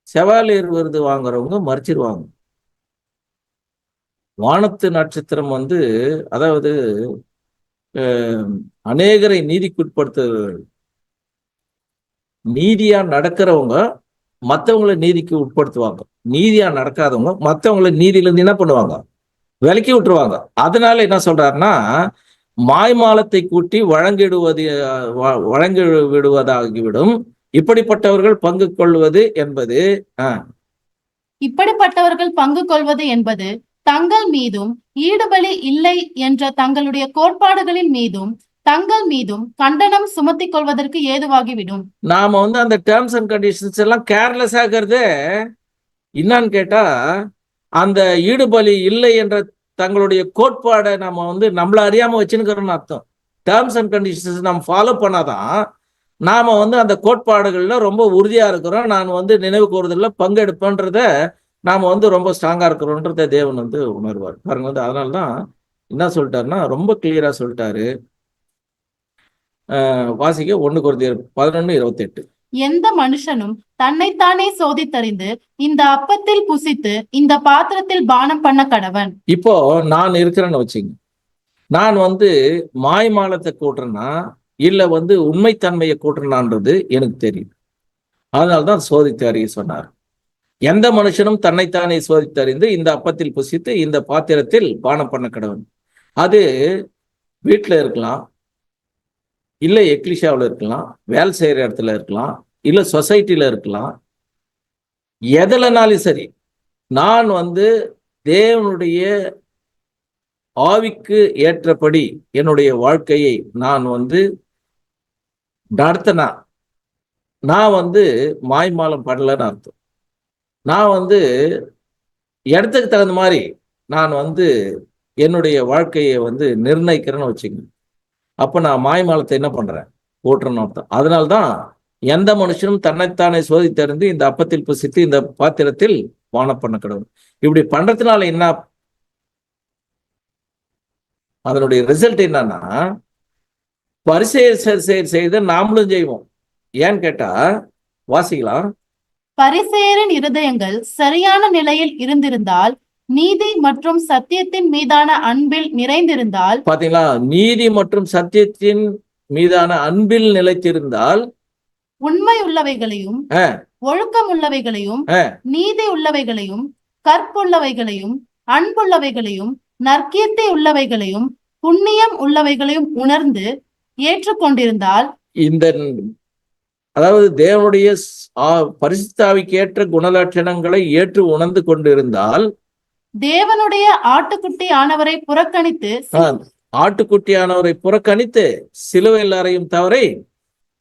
செவாலியர் விருது வாங்குறவங்க மறிச்சிருவாங்க. வானத்து நட்சத்திரம் வந்து, அதாவது அநேகரை நீதிக்குட்படுத்துறவர்கள், நீதியா நடக்கிறவங்க மற்றவங்களை நீதிக்கு உட்படுத்துவாங்க, நீதியா நடக்காதவங்க மற்றவங்களை நீதியில இருந்து என்ன பண்ணுவாங்க? விலக்கி விட்டுருவாங்க. அதனால என்ன சொல்றாருன்னா, மாய்மாலத்தை கூட்டி வழங்கி விடுவதாகிவிடும். இப்படிப்பட்டவர்கள் பங்கு கொள்வது என்பது இப்படிப்பட்டவர்கள் பங்கு கொள்வது என்பது தங்கள் மீதும் ஈடுபலி இல்லை என்ற தங்களுடைய கோட்பாடுகளின் மீதும் தங்கள் மீதும் கண்டனம் சுமத்தி கொள்வதற்கு ஏதுவாகிவிடும். நாம வந்து அந்த டேர்ம்ஸ் அண்ட் கண்டிஷன்ஸ் எல்லாம் கேர்லெஸ் ஆகிறது என்னன்னு கேட்டா, அந்த ஈடுபலி இல்லை என்ற தங்களுடைய கோட்பாடை நம்ம வந்து நம்மள அறியாம வச்சுன்னு அர்த்தம். டேர்ம்ஸ் அண்ட் கண்டிஷன்ஸ் நம்ம ஃபாலோ பண்ணாதான் நாம வந்து அந்த கோட்பாடுகள்ல ரொம்ப உறுதியா இருக்கிறோம், நான் வந்து நினைவு கூறுதல்ல பங்கெடுப்பேன்றத நாம வந்து ரொம்ப ஸ்ட்ராங்கா இருக்கிறோன்றத தேவன் வந்து உணர்வார். பாருங்க, வந்து அதனாலதான் என்ன சொல்லிட்டாருன்னா ரொம்ப கிளியரா சொல்லிட்டாரு. வாசிக்க 1 கொரிந்தியர் 11:28. எந்த மனுஷனும் தன்னைத்தானே சோதித்தறிந்து இந்த அப்பத்தில் புசித்து இந்த பாத்திரத்தில் பானம் பண்ண கடவன். இப்போ நான் இருக்கிறேன்னு வச்சுங்க, நான் வந்து மாய்மாலத்தை கூட்டுறேன்னா இல்ல வந்து உண்மைத்தன்மையை கூட்டுறனான்றது எனக்கு தெரியும். அதனால்தான் சோதித்து அறிய சொன்னார். எந்த மனுஷனும் தன்னைத்தானே சோதித்தறிந்து இந்த அப்பத்தில் புசித்து இந்த பாத்திரத்தில் பானம் பண்ண கடவன். அது வீட்டில் இருக்கலாம், இல்லை எக்லிஷாவில் இருக்கலாம், வேலை செய்கிற இடத்துல இருக்கலாம், இல்லை சொசைட்டியில் இருக்கலாம். எதுலனாலும் சரி, நான் வந்து தேவனுடைய ஆவிக்கு ஏற்றபடி என்னுடைய வாழ்க்கையை நான் வந்து நடத்தினா, நான் வந்து மாய்மாலம் பண்ணலன்னு அர்த்தம். நான் வந்து இடத்துக்கு தகுந்த மாதிரி நான் வந்து என்னுடைய வாழ்க்கையை வந்து நிர்ணயிக்கிறேன்னு வச்சுக்கோங்க. அப்போ நான் மாய்மாலத்தை என்ன பண்றேன்? போட்டுறேன்னு அர்த்தம். அதனால்தான் எந்த மனுஷனும் தன்னைத்தானே சோதித்தறிந்து இந்த அப்பத்தில் புசித்து இந்த பாத்திரத்தில் பானம் பண்ண கடவுள். இப்படி பண்றதுனால என்ன, அதனுடைய ரிசல்ட் என்னன்னா, பரிசேயர் செய்த நாமளும் செய்வோம். ஏன்னு கேட்டா, வாசிக்கலாம். பரிசேயரின் இருதயங்கள் சரியான நிலையில் இருந்திருந்தால், நீதி மற்றும் சத்தியத்தின் மீதான அன்பில் நிறைந்திருந்தால், பாத்தீங்களா, நீதி மற்றும் சத்தியத்தின் மீதான அன்பில் நிலைத்திருந்தால், உண்மை உள்ளவைகளையும் ஒழுக்கம் உள்ளவைகளையும் நீதி உள்ளவைகளையும் கற்புள்ளவைகளையும் அன்புள்ளவைகளையும் நற்கீர்த்தி உள்ளவைகளையும் புண்ணியம் உள்ளவைகளையும் உணர்ந்து ஏற்றுக்கொண்டிருந்தால், இந்த அதாவது தேவனுடைய பரிசுத்தாவிக்கு ஏற்ற குணலட்சணங்களை ஏற்று உணர்ந்து கொண்டிருந்தால், தேவனுடைய ஆட்டுக்குட்டியானவரை புறக்கணித்து ஆட்டுக்குட்டியானவரை புறக்கணித்து சிலுவையில் அறையும் தவறை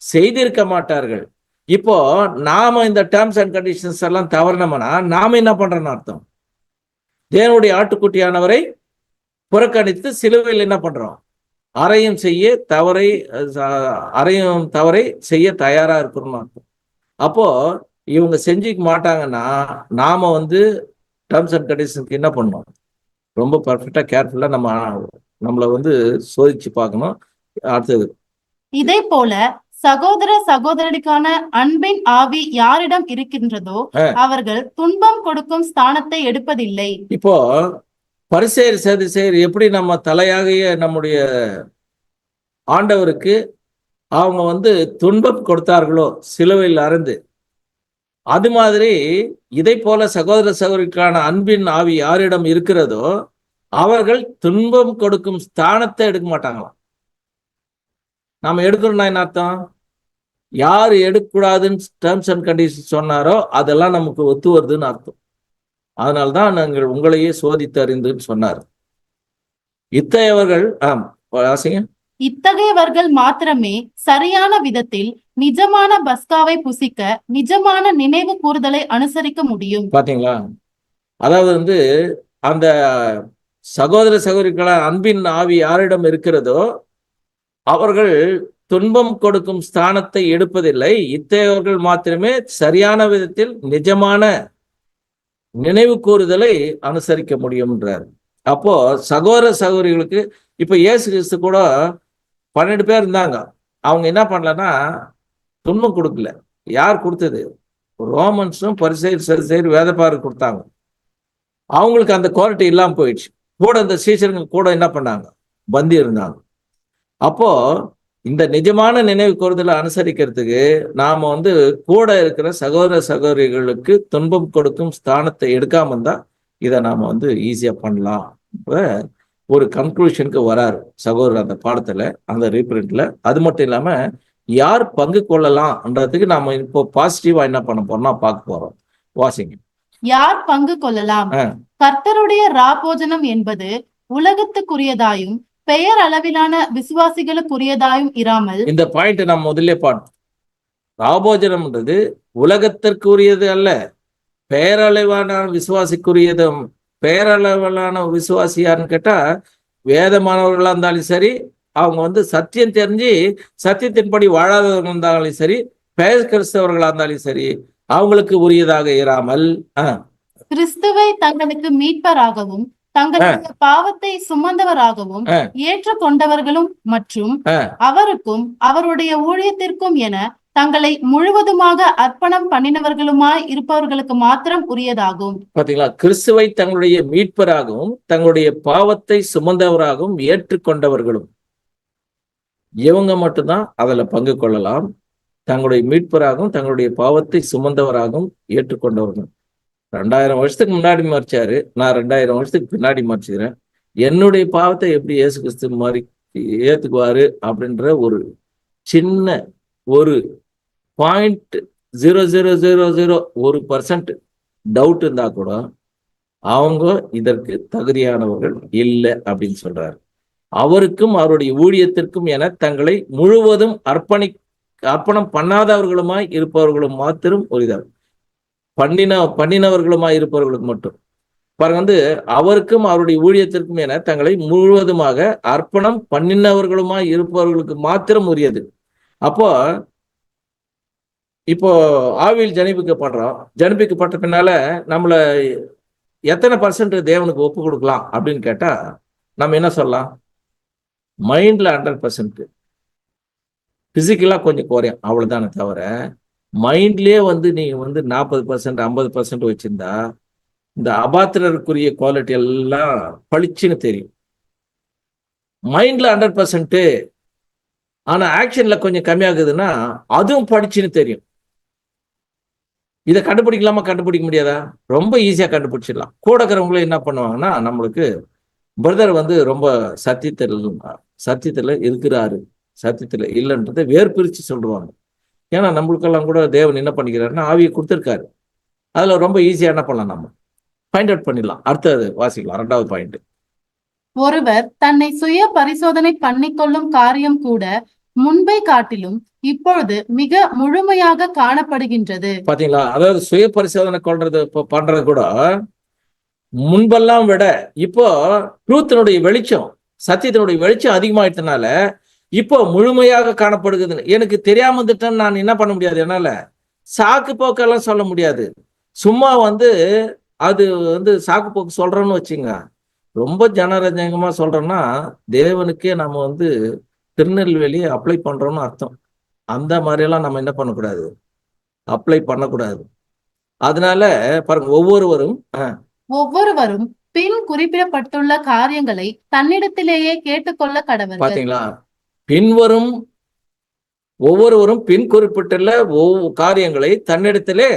செய்திருக்க மாட்டார்கள். இப்போ நாம இந்த டேர்ம்ஸ் அண்ட் கண்டிஷன்ஸ் எல்லாம் தவறினோம்னா நாம என்ன பண்றோம்னு அர்த்தம்? தேவனுடைய ஆட்டுக்குட்டியானவரை புறக்கணித்து சிலுவையில் என்ன பண்றோம்? அறையும் தவறை செய்ய தயாரா இருக்கணும்னு அர்த்தம். அப்போ இவங்க செஞ்சுக்க மாட்டாங்கன்னா நாம வந்து டேர்ம்ஸ் அண்ட் கண்டிஷனுக்கு என்ன பண்ணணும்? ரொம்ப பர்ஃபெக்டா கேர்ஃபுல்லா நம்மளை வந்து சோதிச்சு பார்க்கணும். அடுத்தது, இதே போல சகோதர சகோதரிக்கான அன்பின் ஆவி யாரிடம் இருக்கின்றதோ அவர்கள் துன்பம் கொடுக்கும் ஸ்தானத்தை எடுப்பதில்லை. இப்போ பரிசேயர் சதுசேயர் எப்படி நம்ம தலையாகிய நம்முடைய ஆண்டவருக்கு அவங்க வந்து துன்பம் கொடுத்தார்களோ சிலுவையில் அறைந்து, அது மாதிரி இதை போல சகோதர சகோதரிக்கான அன்பின் ஆவி யாரிடம் இருக்கிறதோ அவர்கள் துன்பம் கொடுக்கும் ஸ்தானத்தை எடுக்க மாட்டாங்களாம். நாம எடுக்கணும்னா என்ன அர்த்தம்? யார் எடுக்கக்கூடாதுன்னு டேர்ம்ஸ் அண்ட் கண்டிஷன்ஸ் சொன்னாரோ அதெல்லாம் நமக்கு ஒத்து வருதுன்னு அர்த்தம். அதனால்தான் நாங்கள் உங்களையே சோதித்து அறிந்துன்னு சொன்னார். இத்தகையவர்கள் மாத்திரமே சரியான விதத்தில் நிஜமான பஸ்காவை புசிக்க, நிஜமான நினைவு கூறுதலை அனுசரிக்க முடியும். பாத்தீங்களா, அதாவது வந்து அந்த சகோதர சகோதரிகள அன்பின் ஆவி யாரிடம் இருக்கிறதோ அவர்கள் துன்பம் கொடுக்கும் ஸ்தானத்தை எடுப்பதில்லை. இத்தகையவர்கள் மாத்திரமே சரியான விதத்தில் நிஜமான நினைவு கூறுதலை அனுசரிக்க முடியும்ன்றார். அப்போ சகோதர சகோதரிகளுக்கு இப்ப இயேசு கிறிஸ்து கூட 12 பேர் இருந்தாங்க. அவங்க என்ன பண்ணலன்னா துன்பம் கொடுக்கல. யார் கொடுத்தது? ரோமன்ஸும் பரிசேயர் சதுசேயர் வேதபாரர் கொடுத்தாங்க. அவங்களுக்கு அந்த குவாலிட்டி இல்லாம போயிடுச்சு. கூட இந்த சீசர்கள் கூட என்ன பண்ணாங்க? பந்தி இருந்தாங்க. அப்போ இந்த நிஜமான நினைவு கூறுதலை அனுசரிக்கிறதுக்கு நாம வந்து கூட இருக்கிற சகோதர சகோதரிகளுக்கு துன்பம் கொடுக்கும் ஸ்தானத்தை எடுக்காம இருந்தா இதை நாம வந்து ஈஸியா பண்ணலாம். ஒரு கன்க்ளூஷனுக்கு வராரு சகோதரர் அந்த பாடத்துல, அந்த ரீபிரிண்ட்ல. அது மட்டும் இல்லாம யார் பங்கு கொள்ளலாம்ன்றதுக்கு நாம இப்போ பாசிட்டிவா என்ன பண்ண போறோம்னா பார்க்க போறோம். வாசிங்க. யார் பங்கு கொள்ளலாம்? கர்த்தருடைய ராபோஜனம் என்பது உலகத்துக்குரியதாயும் பெயர் அளவிலான விசுவாசிகளுக்குரியதாயும் இராமல். இந்த பாயிண்ட் நம்ம முதல்ல பார்த்தோம். ராபோஜனம்ன்றது உலகத்திற்குரியது அல்ல, பெயரளவான விசுவாசிக்குரியதும். பெயரளவிலான விசுவாசி யாருன்னு கேட்டா வேதமானவர்களா இருந்தாலும் சரி, அவங்க வந்து சத்தியம் தெரிஞ்சு சத்தியத்தின்படி வாழாதவர்கள் இருந்தாலும் சரி, பெயர் கிறிஸ்தவர்களா இருந்தாலும் சரி, அவங்களுக்கு உரியதாக இராமல் கிறிஸ்துவை தங்களுக்கு மீட்பராகவும் தங்களுடைய பாவத்தை சுமந்தவராகவும் ஏற்றுக்கொண்டவர்களும் மற்றும் அவருக்கும் அவருடைய ஊழியத்திற்கும் என தங்களை முழுவதுமாக அர்ப்பணம் பண்ணினவர்களுமாய் இருப்பவர்களுக்கு மாத்திரம் உரியதாகும். பாத்தீங்களா, கிறிஸ்துவை தங்களுடைய மீட்பராகவும் தங்களுடைய பாவத்தை சுமந்தவராகவும் ஏற்றுக்கொண்டவர்களும் இவங்க மட்டும்தான் அதுல பங்கு கொள்ளலாம். தங்களுடைய மீட்பராகவும் தங்களுடைய பாவத்தை சுமந்தவராகவும் ஏற்றுக்கொண்டவர்கள். 2000 வருஷத்துக்கு முன்னாடி மறிச்சாரு, நான் 2000 வருஷத்துக்கு பின்னாடி மறிச்சுக்கிறேன். என்னுடைய பாவத்தை எப்படி இயேசு கிறிஸ்து மாதிரி ஏத்துக்குவாரு அப்படின்ற ஒரு சின்ன ஒரு 0.0001% டவுட் இருந்தா கூட அவங்க இதற்கு தகுதியானவர்கள் இல்லை அப்படின்னு சொல்றாரு. அவருக்கும் அவருடைய ஊழியத்திற்கும் என தங்களை முழுவதும் அர்ப்பணம் பண்ணாதவர்களுமாய் இருப்பவர்களும் மாத்திரம் உரிதார். பண்ணினவர்களுமாய் இருப்பவர்களுக்கு மட்டும் பாருங்க அவருக்கும் அவருடைய ஊழியத்திற்கும் என தங்களை முழுவதுமாக அர்ப்பணம் பண்ணினவர்களுமாய் இருப்பவர்களுக்கு மாத்திரம் உரியது. அப்போ இப்போ ஆவியில் ஜனிப்பிக்கப்பட்ட பின்னால நம்மள எத்தனை பர்சன்ட் தேவனுக்கு ஒப்பு கொடுக்கலாம் அப்படின்னு கேட்டா நம்ம என்ன சொல்லலாம்? மைண்ட்ல 100%, பிசிக்கலா கொஞ்சம் குறையும், அவ்வளவுதானே தவிர மைண்ட்லயே நீங்க 40% 50% வச்சிருந்தா இந்த அபாத்திரருக்குரிய குவாலிட்டி எல்லாம் பளிச்சுன்னு தெரியும். மைண்ட்ல 100%, ஆனா ஆக்ஷன்ல கொஞ்சம் கம்மியாகுதுன்னா அதுவும் படிச்சுன்னு தெரியும். இதை கண்டுபிடிக்க முடியாதா? ரொம்ப ஈஸியா கண்டுபிடிச்சிடலாம். கூட இருக்கிறவங்களும் என்ன பண்ணுவாங்கன்னா, நம்மளுக்கு பிரதர் ரொம்ப சத்தியத்துல இருக்கிறாரு, சத்தியத்துல இல்லைன்றதை வேறு பிரிச்சு சொல்லுவாங்க. ஏன்னா நம்மளுக்கெல்லாம் கூட தேவன் என்ன பண்ணிக்கிறாருன்னா ஆவியை கொடுத்துருக்காரு. அதுல ரொம்ப ஈஸியா என்ன பண்ணலாம், நம்ம ஃபைண்ட் அவுட் பண்ணிடலாம். அடுத்தது வாசிக்கலாம், 2வது பாயிண்ட். ஒருவர் தன்னை சுய பரிசோதனை பண்ணிக்கொள்ளும் காரியம் கூட முன்பை காட்டிலும் இப்பொழுது மிக முழுமையாக காணப்படுகின்றது. பாத்தீங்களா? அதாவது சுய பரிசோதனை பண்றது கூட முன்பெல்லாம் விட இப்போ ட்ரூத்தினுடைய வெளிச்சம், சத்தியத்தினுடைய வெளிச்சம் அதிகமாயிட்டனால இப்போ முழுமையாக காணப்படுகிறது. எனக்கு தெரியாம வந்துட்டேன்னு நான் என்ன பண்ண முடியாது, என்னால சாக்கு போக்கெல்லாம் சொல்ல முடியாது. சும்மா அது சாக்கு போக்கு சொல்றோன்னு வச்சுங்க, ரொம்ப ஜனரஞ்சகமா சொல்றோம்னா தேவனுக்கே நம்ம திருநெல்வேலியை அப்ளை பண்றோம்னு அர்த்தம். அந்த மாதிரியெல்லாம் நம்ம என்ன பண்ணக்கூடாது, அப்ளை பண்ணக்கூடாது. அதனால பாருங்க, ஒவ்வொருவரும் பின் குறிப்பிடப்பட்டுள்ள காரியங்களை தன்னிடத்திலேயே கேட்டுக்கொள்ள கடவுள். பாத்தீங்களா? ஒவ்வொருவரும் பின் குறிப்பிட்டுள்ள காரியங்களை தன்னிடத்திலே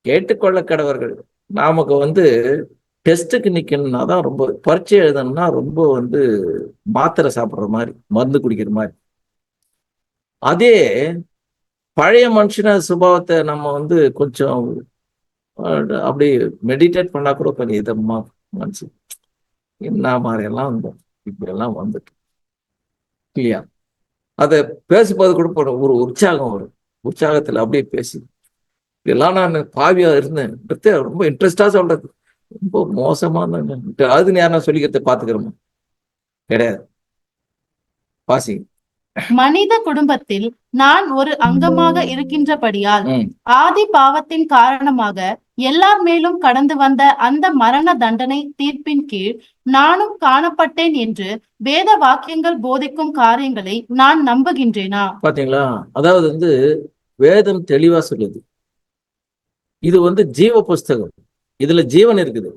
கேட்டுக்கொள்ள கடவர்கள். நமக்கு டெஸ்ட்டுக்கு நிக்கணும்னா தான், ரொம்ப பரீட்சை எழுதணும்னா ரொம்ப மாத்திரை சாப்பிட்ற மாதிரி, மருந்து குடிக்கிற மாதிரி. அதே பழைய மனுஷன சுபாவத்தை நம்ம கொஞ்சம் அப்படி மெடிடேட் பண்ணா கூட கொஞ்சம் இதமா மனசு என்ன மாதிரி எல்லாம் இப்படி எல்லாம் வந்துட்டு இல்லையா? அதை பேசும்போது கூட ஒரு உற்சாகம் வரும். உற்சாகத்துல அப்படியே பேசி இதெல்லாம் நான் பாவியா இருந்தேன் ரொம்ப இன்ட்ரெஸ்டா சொல்றது, ரொம்ப மோசமான அது யாரா சொல்லிக்கிறத பாத்துக்கிறோமா? கிடையாது. பாசி மனித குடும்பத்தில் நான் ஒரு அங்கமாக இருக்கின்றபடியால் ஆதி பாவத்தின் காரணமாக எல்லார் மேலும் கடந்து வந்த அந்த மரண தண்டனை தீர்ப்பின் கீழ் நானும் காணப்பட்டேன் என்று வேத வாக்கியங்கள் போதிக்கும் காரியங்களை நான் நம்புகின்றேனா? பாத்தீங்களா? அதாவது வேதம் தெளிவா சொல்லுது, இது ஜீவ புஸ்தகம், இதுல ஜீவன் இருக்குது.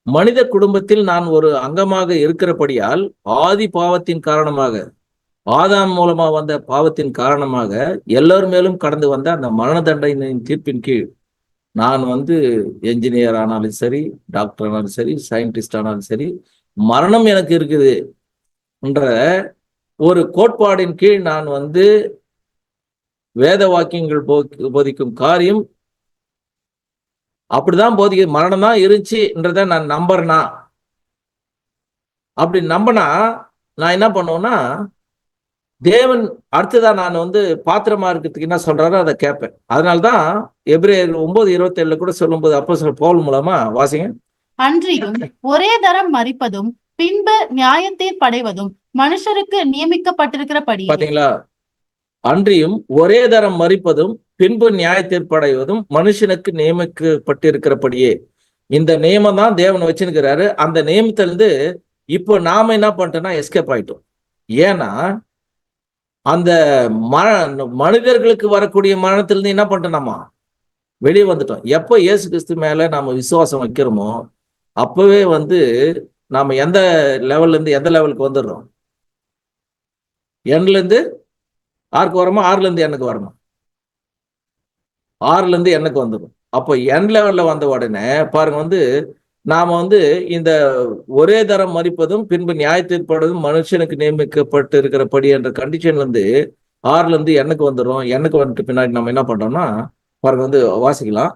மனித குடும்பத்தில் நான் ஒரு அங்கமாக இருக்கிறபடியால் ஆதி பாவத்தின் காரணமாக, ஆதாம் மூலமா வந்த பாவத்தின் காரணமாக எல்லார் மேலும் கடந்து வந்த அந்த மரண தண்டனையின் தீர்ப்பின் கீழ் நான் என்ஜினியர் ஆனாலும் சரி, டாக்டர் ஆனாலும் சரி, சயின்டிஸ்ட் ஆனாலும் சரி, மரணம் எனக்கு இருக்குது என்ற ஒரு கோட்பாடின் கீழ் நான் வேத வாக்கியங்கள் போதிக்கும் காரியம் அப்படிதான் மரணம் தான் இருந்துச்சுன்றத நான் நம்புறேனா? அப்படி நம்பினா நான் என்ன பண்ணுவேன்னா, தேவன் அடுத்ததான் நான் பாத்திரமா இருக்கிறதுக்கு என்ன சொல்றாரோ அதை கேட்பேன். அதனால்தான் எபிரேயர் 9:27 கூட சொல்லும்போது அப்போஸ்தலர் பவுல் மூலமா வாசிங்க. அன்றியும் ஒரே தரம் மரிப்பதும் பின்பு நியாயத்தீர்ப்பு அடைவதும் மனுஷருக்கு நியமிக்கப்பட்டிருக்கிறபடி. பாத்தீங்களா? அன்றியும் ஒரே தரம் மரிப்பதும் பின்பு நியாயத்தீர்ப்பு அடைவதும் மனுஷனுக்கு நியமிக்கப்பட்டிருக்கிறபடியே. இந்த நியமம் தான் தேவன் வச்சிருக்கிறாரு. அந்த நியமத்திலிருந்து இப்போ நாம என்ன பண்ணிட்டோம்னா எஸ்கேப் ஆயிட்டோம். ஏன்னா அந்த மனிதர்களுக்கு வரக்கூடிய மரணத்திலிருந்து என்ன பண்ணிட்டோம், வெளியே வந்துட்டோம். எப்போ இயேசு கிறிஸ்து மேல நாம விசுவாசம் வைக்கிறோமோ அப்பவே நாம எந்த லெவல்ல இருந்து எந்த லெவலுக்கு வந்துடுறோம்? எண்ல இருந்து ஆறுக்கு வரமா, ஆறுல இருந்து எண்ணுக்கு வரணும், ஆறுல இருந்து எண்ணுக்கு வந்துடும். அப்போ எண் லெவல்ல வந்த உடனே பாருங்க நாம வந்து இந்த ஒரே தரம் மறிப்பதும் பின்பு நியாயத்தீர்ப்படுவதும் மனுஷனுக்கு நியமிக்கப்பட்டு இருக்கிறபடி என்ற கண்டிஷன்ல இருந்து 6ல இருந்து எண்ணுக்கு வந்துடும். எண்ணுக்கு வந்துட்டு பின்னாடி நம்ம என்ன பண்றோம்னா பாருங்க வந்து வாசிக்கலாம்.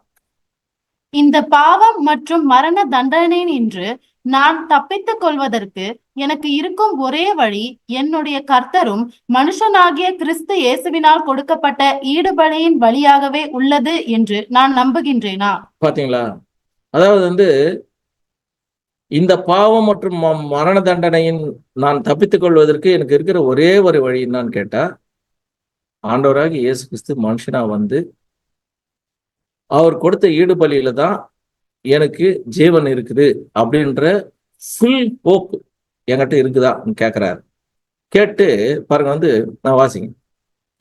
இந்த பாவம் மற்றும் மரண தண்டனை நின்று நான் தப்பித்துக் கொள்வதற்கு எனக்கு இருக்கும் ஒரே வழி என்னுடைய கர்த்தரும் மனுஷனாகிய கிறிஸ்து இயேசுவினால் கொடுக்கப்பட்ட ஈடுபலியின் வழியாகவே உள்ளது என்று நான் நம்புகின்றேனா? பாத்தீங்களா? அதாவது வந்து இந்த பாவம் மற்றும் மரண தண்டனையின் நான் தப்பித்துக் கொள்வதற்கு எனக்கு இருக்கிற ஒரே ஒரு வழி என்னன்னு கேட்டா, ஆண்டவராகிய இயேசு கிறிஸ்து மனுஷனா வந்து அவர் கொடுத்த ஈடுபலியில தான் எனக்கு ஜீவன் இருக்குது அப்படின்ற ஃபுல் ஹோப் என்கிட்ட இருக்குதான்னு கேட்கிறாரு. கேட்டு பாருங்க வந்து நான் வாசிங்க.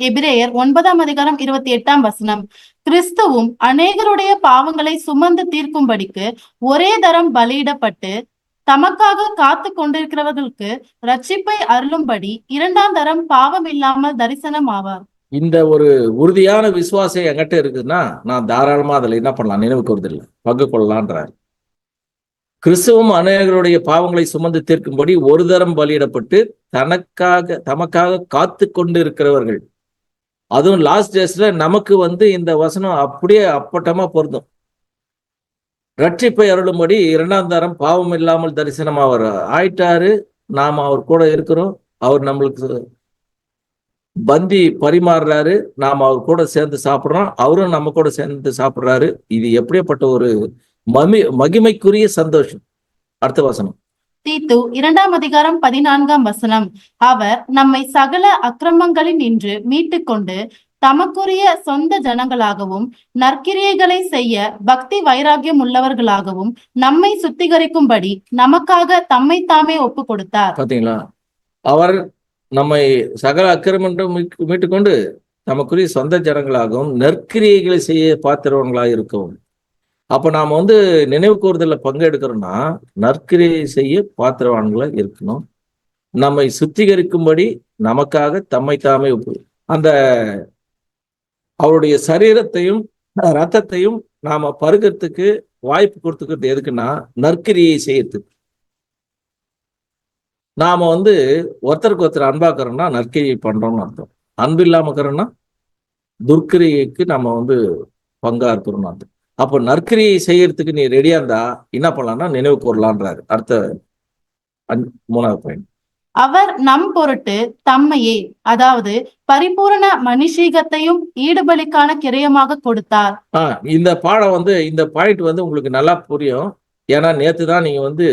எபிரேயர் 9:28 கிறிஸ்துவும் அநேகருடைய பாவங்களை சுமந்து தீர்க்கும்படிக்கு ஒரே தரம் பலியிடப்பட்டு தமக்காக காத்து கொண்டிருக்கிறவர்களுக்கு ரட்சிப்பை அருளும்படி 2ஆம் தரம் பாவம் இல்லாமல் தரிசனம் ஆவார். இந்த ஒரு உறுதியான விசுவாசம் என்கிட்ட இருக்குதுன்னா நான் தாராளமா அதுல என்ன பண்ணலாம், நினைவு கூறுதில்லை, பங்கு கொள்ளலான்றார். கிறிஸ்துவும் அநேகருடைய பாவங்களை சுமந்து தீர்க்கும்படி ஒரு தரம் பலியிடப்பட்டு தமக்காக காத்து கொண்டு இருக்கிறவர்கள், அதுவும் லாஸ்ட் டேஸ்ல நமக்கு வந்து இந்த வசனம் அப்படியே அப்பட்டமா பொருந்தும். ரட்சிப்பை அருளும்படி 2ஆம் தரம் பாவம் இல்லாமல் தரிசனம் அவர் ஆயிட்டாரு. நாம அவர் கூட இருக்கிறோம். அவர் நம்மளுக்கு பந்தி பரிமாறுறாரு. நாம் அவர் கூட சேர்ந்து சாப்பிட்றோம். அவரும் நம்ம கூட சேர்ந்து சாப்பிட்றாரு. இது எப்படிப்பட்ட ஒரு மகிமைக்குரிய சந்தோஷம். அடுத்த வசனம். தீத்து 2:14 அவர் நம்மை சகல அக்கிரமங்களில் நின்று மீட்டுக்கொண்டு தமக்குரிய சொந்த ஜனங்களாகவும் நற்கிரியைகளை செய்ய பக்தி வைராகியம் உள்ளவர்களாகவும் நம்மை சுத்திகரிக்கும்படி நமக்காக தம்மை தாமே ஒப்பு கொடுத்தார். பாத்தீங்களா? அவர் நம்மை சகல அக்கிரமம் மீட்டுக்கொண்டு நமக்குரிய சொந்த ஜனங்களாகவும் நற்கிரியைகளை செய்ய பாத்திரவங்களாக இருக்கவும். அப்ப நாம வந்து நினைவு கூறுதல பங்கெடுக்கிறோம்னா நற்கிரியை செய்ய பாத்திரவான்களா இருக்கணும். நம்மை சுத்திகரிக்கும்படி நமக்காக தம்மை தாமே அந்த அவருடைய சரீரத்தையும் ரத்தத்தையும் நாம பருகிறதுக்கு வாய்ப்பு கொடுத்துக்கிறது எதுக்குன்னா நற்கிரியை செய்யறதுக்கு. நாம வந்து ஒருத்தருக்கு ஒருத்தர் அன்பாக்குறோம்னா நற்கிரியை பண்றோம்னு அர்த்தம். அன்பு இல்லாம இருக்கிறோம்னா துர்க்கிரியைக்கு நம்ம வந்து பங்கா இருக்கிறோம்னு அர்த்தம். அப்போ நற்கிரியை செய்யறதுக்கு நீ ரெடியா இருந்தா என்ன பண்ணலாம்னா நினைவு கூறலான்றாரு. அடுத்த 3வது பாயிண்ட். அவர் நம் பொருட்டு தம்மையே, அதாவது பரிபூரண மனுஷீகத்தையும் ஈடுபலிக்கான கிரயமாக கொடுத்தார். இந்த பாடம் வந்து இந்த பாயிண்ட் வந்து உங்களுக்கு நல்லா புரியும். ஏன்னா நேத்து தான் நீங்க வந்து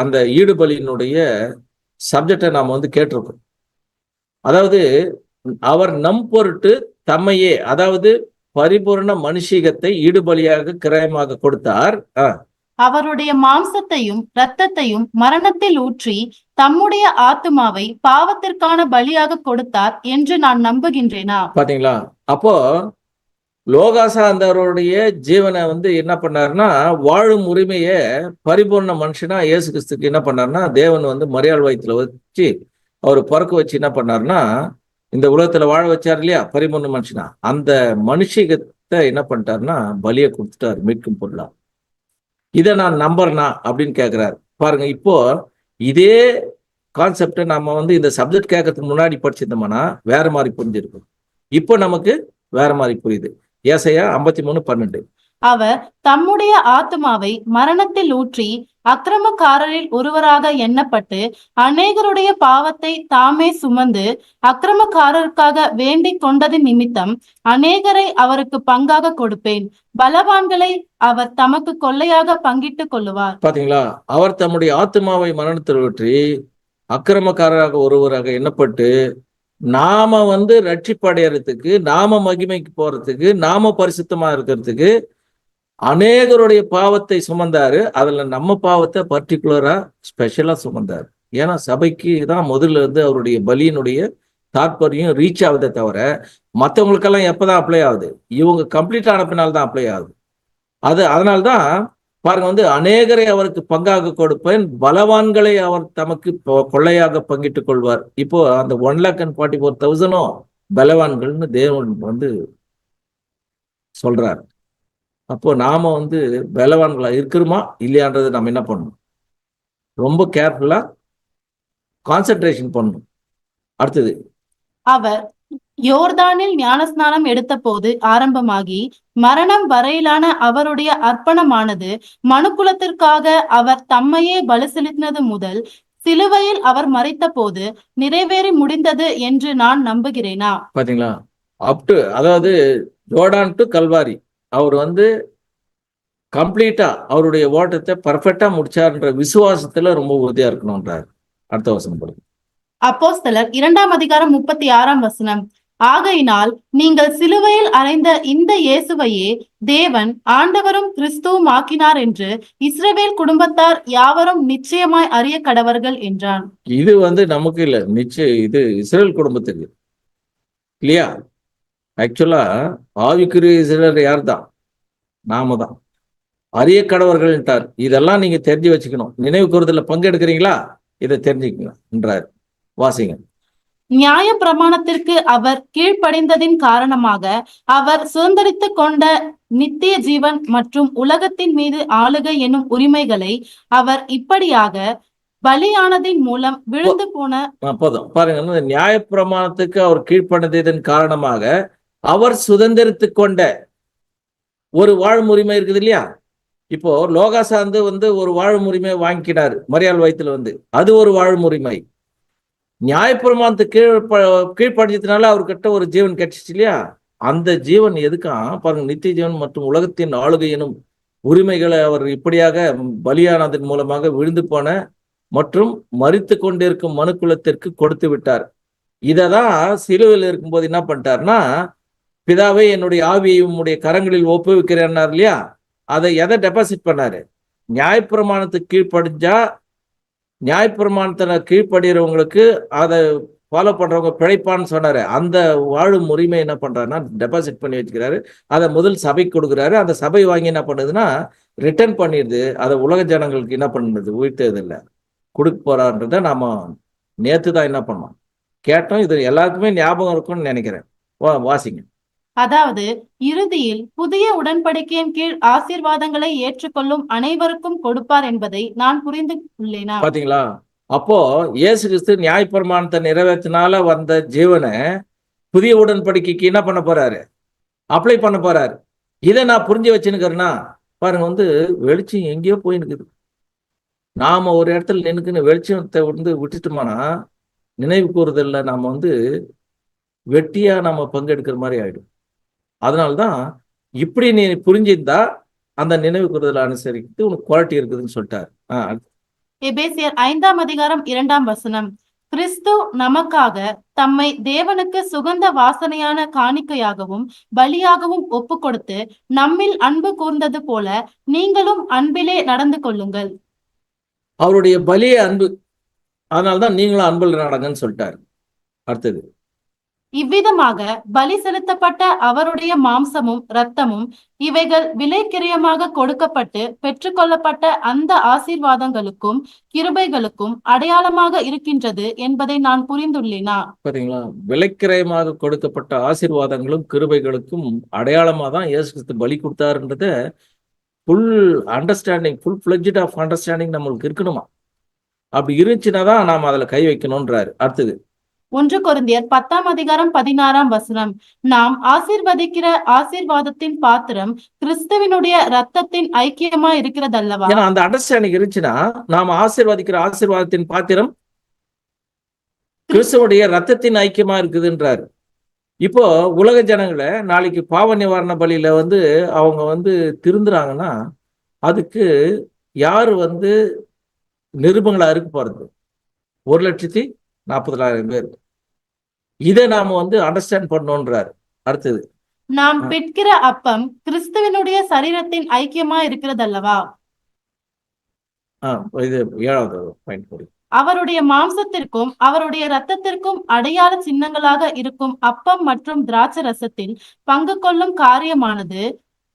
அந்த ஈடுபலியினுடைய சப்ஜெக்டை நாம வந்து கேட்டிருக்கோம். அதாவது அவர் நம் பொருட்டு தம்மையே, அதாவது பரிபூர்ண மனுஷீகத்தை ஈடுபலியாக கிரயமாக கொடுத்தார். அவருடைய மாம்சத்தையும் இரத்தத்தையும் மரணத்தில் ஊற்றி தம்முடைய ஆத்துமாவை பாவத்திற்கான பலியாக கொடுத்தார் என்று நான் நம்புகின்றேனா? பாத்தீங்களா? அப்போ லோகாசாந்தவருடைய ஜீவனை வந்து என்ன பண்ணாருன்னா வாழும் உரிமையை பரிபூர்ண மனுஷனா இயேசு கிறிஸ்துக்கு என்ன பண்ணாருன்னா தேவன் வந்து மரியாள் வயிற்றுல வச்சு அவர் பிறக்க வச்சு என்ன பண்ணாருன்னா இந்த உலகத்துல வாழ வச்சார் இல்லையா பரிபூர்ண மனுஷனா, அந்த மனுஷிகத்தை என்ன பண்ணிட்டாருன்னா பலியை கொடுத்துட்டாரு மீட்கும் பொருளா. இதை நான் நம்புறேனா அப்படின்னு கேட்கிறாரு. பாருங்க, இப்போ இதே கான்செப்டை நம்ம வந்து இந்த சப்ஜெக்ட் கேட்கறதுக்கு முன்னாடி படிச்சிருந்தோம்னா வேற மாதிரி புரிஞ்சிருக்கும். இப்போ நமக்கு வேற மாதிரி புரியுது. ஏசாயா 53:12. அவர் தம்முடைய ஆத்துமாவை மரணத்தில் ஊற்றி அக்கிரமக்காரரில் ஒருவராக எண்ணப்பட்டு அநேகருடைய பாவத்தை தாமே சுமந்து அக்கிரமக்காரருக்காக வேண்டிக் கொண்டதின் நிமித்தம் அநேகரை அவருக்கு பங்காக கொடுப்பேன், பலவான்களை அவர் தமக்கு கொள்ளையாக பங்கிட்டுக் கொள்ளுவார். பாத்தீங்களா? அவர் தம்முடைய ஆத்துமாவை மரணத்தில் ஊற்றி அக்கிரமக்காரராக ஒருவராக எண்ணப்பட்டு நாம வந்து ரட்சிப்படையறதுக்கு, நாம மகிமைக்கு போறதுக்கு, நாம பரிசுத்தமா இருக்கிறதுக்கு அநேகருடைய பாவத்தை சுமந்தாரு. அதுல நம்ம பாவத்தை பர்டிகுலரா ஸ்பெஷலா சுமந்தாரு. ஏன்னா சபைக்கு தான் முதல்ல இருந்து அவருடைய பலியினுடைய தாற்பயம் ரீச் ஆகுதே தவிர மற்றவங்களுக்கெல்லாம் எப்பதான் அப்ளை ஆகுது, இவங்க கம்ப்ளீட் ஆன பின்னால் தான் அப்ளை ஆகுது. அதனால்தான் பாருங்க வந்து அநேகரை அவருக்கு பங்காக கொடுப்பேன், பலவான்களை அவர் தமக்கு கொள்ளையாக பங்கிட்டுக் கொள்வார். இப்போ அந்த 1,44,000 பலவான்கள்னு தேவன் வந்து சொல்றார். அப்போ நாம வந்து பலவான்களா இருக்கிறோமா இல்லையான்றதை நம்ம என்ன பண்ணணும், ரொம்ப கேர்ஃபுல்லா கான்சென்ட்ரேஷன் பண்ணணும். அடுத்தது, அவர் யோர்தானில் ஞானஸ்நானம் எடுத்தபோது ஆரம்பமாகி மரணம் வரையிலான அவருடைய அர்ப்பணமானது மனுக்குலத்திற்காக அவர் தம்மையே பலி செலுத்தினது முதல் சிலுவையில் அவர் மரித்த போது நிறைவேறி முடிந்தது என்று நான் நம்புகிறேனா? பாத்தீங்களா, அதாவது ஜோர்டான் டு கல்வாரி அவர் வந்து கம்ப்ளீட்டா அவருடைய ஓட்டத்தை பர்ஃபெக்டா முடிச்சார்ன்ற விசுவாசத்துல ரொம்ப உறுதியா இருக்கணும்ன்றார். அடுத்த வசனம் போடுங்க. அப்போஸ்தலர் 2:36 ஆகையினால் நீங்கள் சிலுவையில் அறைந்த இந்த இயேசுவையே தேவன் ஆண்டவரும் கிறிஸ்துவும் ஆக்கினார் என்று இஸ்ரவேல் குடும்பத்தார் யாவரும் நிச்சயமாய் அறிய கடவர்கள் என்றான். இது வந்து நமக்கு இல்ல, நிச்சயம் இது இஸ்ரேல் குடும்பத்துக்கு இல்லையா? ஆக்சுவலா ஆவிக்குரிய இஸ்ரேல் யார் தான்? நாம தான். அரிய கடவர்கள்ன்றார். இதெல்லாம் நீங்க தெரிஞ்சு வச்சுக்கணும். நினைவு கூறுதல பங்கெடுக்கிறீங்களா, இதை தெரிஞ்சுக்கணும் என்றார். வாசிங்க. நியாய பிரமாணத்திற்கு அவர் கீழ்ப்படிந்ததின் காரணமாக அவர் சுதந்திரித்துக் கொண்ட நித்திய ஜீவன் மற்றும் உலகத்தின் மீது ஆளுகை என்னும் உரிமைகளை அவர் இப்படியாக பலியானதின் மூலம் விழுந்து போன போதும் பாருங்க. நியாய பிரமாணத்துக்கு அவர் கீழ்ப்படிந்ததன் காரணமாக அவர் சுதந்திரித்துக் கொண்ட ஒரு வாழும் உரிமை இருக்குது இல்லையா? இப்போ லோகாசாந்து வந்து ஒரு வாழும் உரிமை வாங்கிக்கினாரு மரியாள் வயிற்றுல வந்து, அது ஒரு வாழும் உரிமை. நியாயப்பிரமாணத்துக்கு கீழ்ப்படிஞ்சதுனால அவர்கிட்ட ஒரு ஜீவன் கிடைச்சிச்சு இல்லையா? அந்த ஜீவன் எதுக்கா பாருங்க, நித்திய ஜீவன் மற்றும் உலகத்தின் ஆளுகை எனும் உரிமைகளை அவர் இப்படியாக பலியானதன் மூலமாக விழுந்து போன மற்றும் மரித்து கொண்டிருக்கும் மனுக்குலத்திற்கு கொடுத்து விட்டார். இததான் சிலுவையில் இருக்கும்போது என்ன பண்ணிட்டார்னா, பிதாவை என்னுடைய ஆவியை உம்முடைய கரங்களில் ஒப்புவிக்கிறேன் இல்லையா? அதை எதை டெபாசிட் பண்ணாரு? நியாயப்பிரமாணத்துக்கு கீழ்ப்படிஞ்சா, நியாயப்பிரமாணத்துல கீழ்ப்படுகிறவங்களுக்கு அதை ஃபாலோ பண்றவங்க பிழைப்பான்னு சொன்னாரு. அந்த வாழும் உரிமை என்ன பண்றாருன்னா டெபாசிட் பண்ணி வச்சுக்கிறாரு. அதை முதல் சபைக்கு கொடுக்குறாரு. அந்த சபை வாங்கி என்ன பண்ணுதுன்னா ரிட்டர்ன் பண்ணிடுது. அதை உலக ஜனங்களுக்கு என்ன பண்ணுது, உயிர்த்தது இல்லை, கொடுக்க போறான்றத நாம நேத்து தான் என்ன பண்ணோம், கேட்டோம். இது எல்லாருக்குமே ஞாபகம் இருக்கும்னு நினைக்கிறேன். வாசிங்க. அதாவது இறுதியில் புதிய உடன்படிக்கையின் கீழ் ஆசீர்வாதங்களை ஏற்றுக்கொள்ளும் அனைவருக்கும் கொடுப்பார் என்பதை நான் புரிந்து கொள்ளேனா? பாத்தீங்களா? அப்போ இயேசு கிறிஸ்து நியாயப்பிரமாணத்தை நிறைவேற்றினால வந்த ஜீவனை புதிய உடன்படிக்கைக்கு என்ன பண்ண போறாரு, அப்ளை பண்ண போறாரு. இதை நான் புரிஞ்சு வச்சுன்னுக்கிறேன்னா பாருங்க, வந்து வெளிச்சம் எங்கேயோ போயின்னுக்குது. நாம ஒரு இடத்துல நின்னுக்குன்னு வெளிச்சத்தை வந்து விட்டுட்டோம்னா நினைவு கூறுதல்ல நாம வந்து வெட்டியா நம்ம பங்கெடுக்கிற மாதிரி ஆயிடும். அதனால்தான் இப்படி நீ புரிஞ்சிருந்தா அந்த நினைவு கூறுதல் அனுசரித்து உனக்கு குவாலிட்டி இருக்குதுன்னு சொல்லிட்டாரு. எபேசியர் 5:2 கிறிஸ்து நமக்காக தம்மை தேவனுக்கு சுகந்த வாசனையான காணிக்கையாகவும் பலியாகவும் ஒப்பு கொடுத்து நம்மில் அன்பு கூர்ந்தது போல நீங்களும் அன்பிலே நடந்து கொள்ளுங்கள். அவருடைய பலிய அன்பு, அதனால்தான் நீங்களும் அன்பில் நடங்கன்னு சொல்லிட்டாரு. அடுத்தது, இவ்விதமாக பலி செலுத்தப்பட்ட அவருடைய மாம்சமும் இரத்தமும் இவைகள் விலைக்கிரயமாக கொடுக்கப்பட்டு பெற்றுக்கொள்ளப்பட்ட அந்த ஆசீர்வாதங்களுக்கும் கிருபைகளுக்கும் அடையாளமாக இருக்கின்றது என்பதை நான் புரிந்துள்ளேனா? பாத்தீங்களா? விலைக்கிரயமாக கொடுக்கப்பட்ட ஆசீர்வாதங்களும் கிருபைகளுக்கும் அடையாளமா தான் இயேசு கிறிஸ்து பலி கொடுத்தாருன்றத full understanding, full fledged of understanding நம்மளுக்கு இருக்கணுமா? அப்படி இருந்துச்சுன்னா தான் நாம் அதுல கை வைக்கணும்ன்றாரு. அடுத்தது 1 கொரிந்தியர் 10:16 நாம் ஆசீர்வதிக்கிற ஆசீர்வாதத்தின் பாத்திரம் கிறிஸ்துவினுடைய ரத்தத்தின் ஐக்கியமா இருக்கிறதல்லவா? ஏன்னா அந்த அண்டர்ஸ்டாண்டிங் இருந்துச்சுன்னா நாம ஆசீர்வதிக்கிற ஆசீர்வாதத்தின் பாத்திரம் கிறிஸ்துவனுடைய ரத்தத்தின் ஐக்கியமா இருக்குதுன்றாரு. இப்போ உலக ஜனங்களை நாளைக்கு பாவ நிவாரண பலியில வந்து அவங்க வந்து திருந்துறாங்கன்னா அதுக்கு யாரு வந்து நிருபங்களா இருக்க போறது? 1,40,000 பேர். இதை நாம வந்து அண்டர்ஸ்டாண்ட் பண்ணோன்றாரு. அடுத்தது, நாம் பெற்கிற அப்பம் கிறிஸ்துவனுடைய சரீரத்தின் ஐக்கியமா இருக்கிறதல்லவா? இது 7வது பாயிண்ட். அவருடைய மாம்சத்திற்கும் அவருடைய இரத்தத்திற்கும் அடையாள சின்னங்களாக இருக்கும் அப்பம் மற்றும் திராட்சை ரசத்தில் பங்கு கொள்ளும் காரியமானது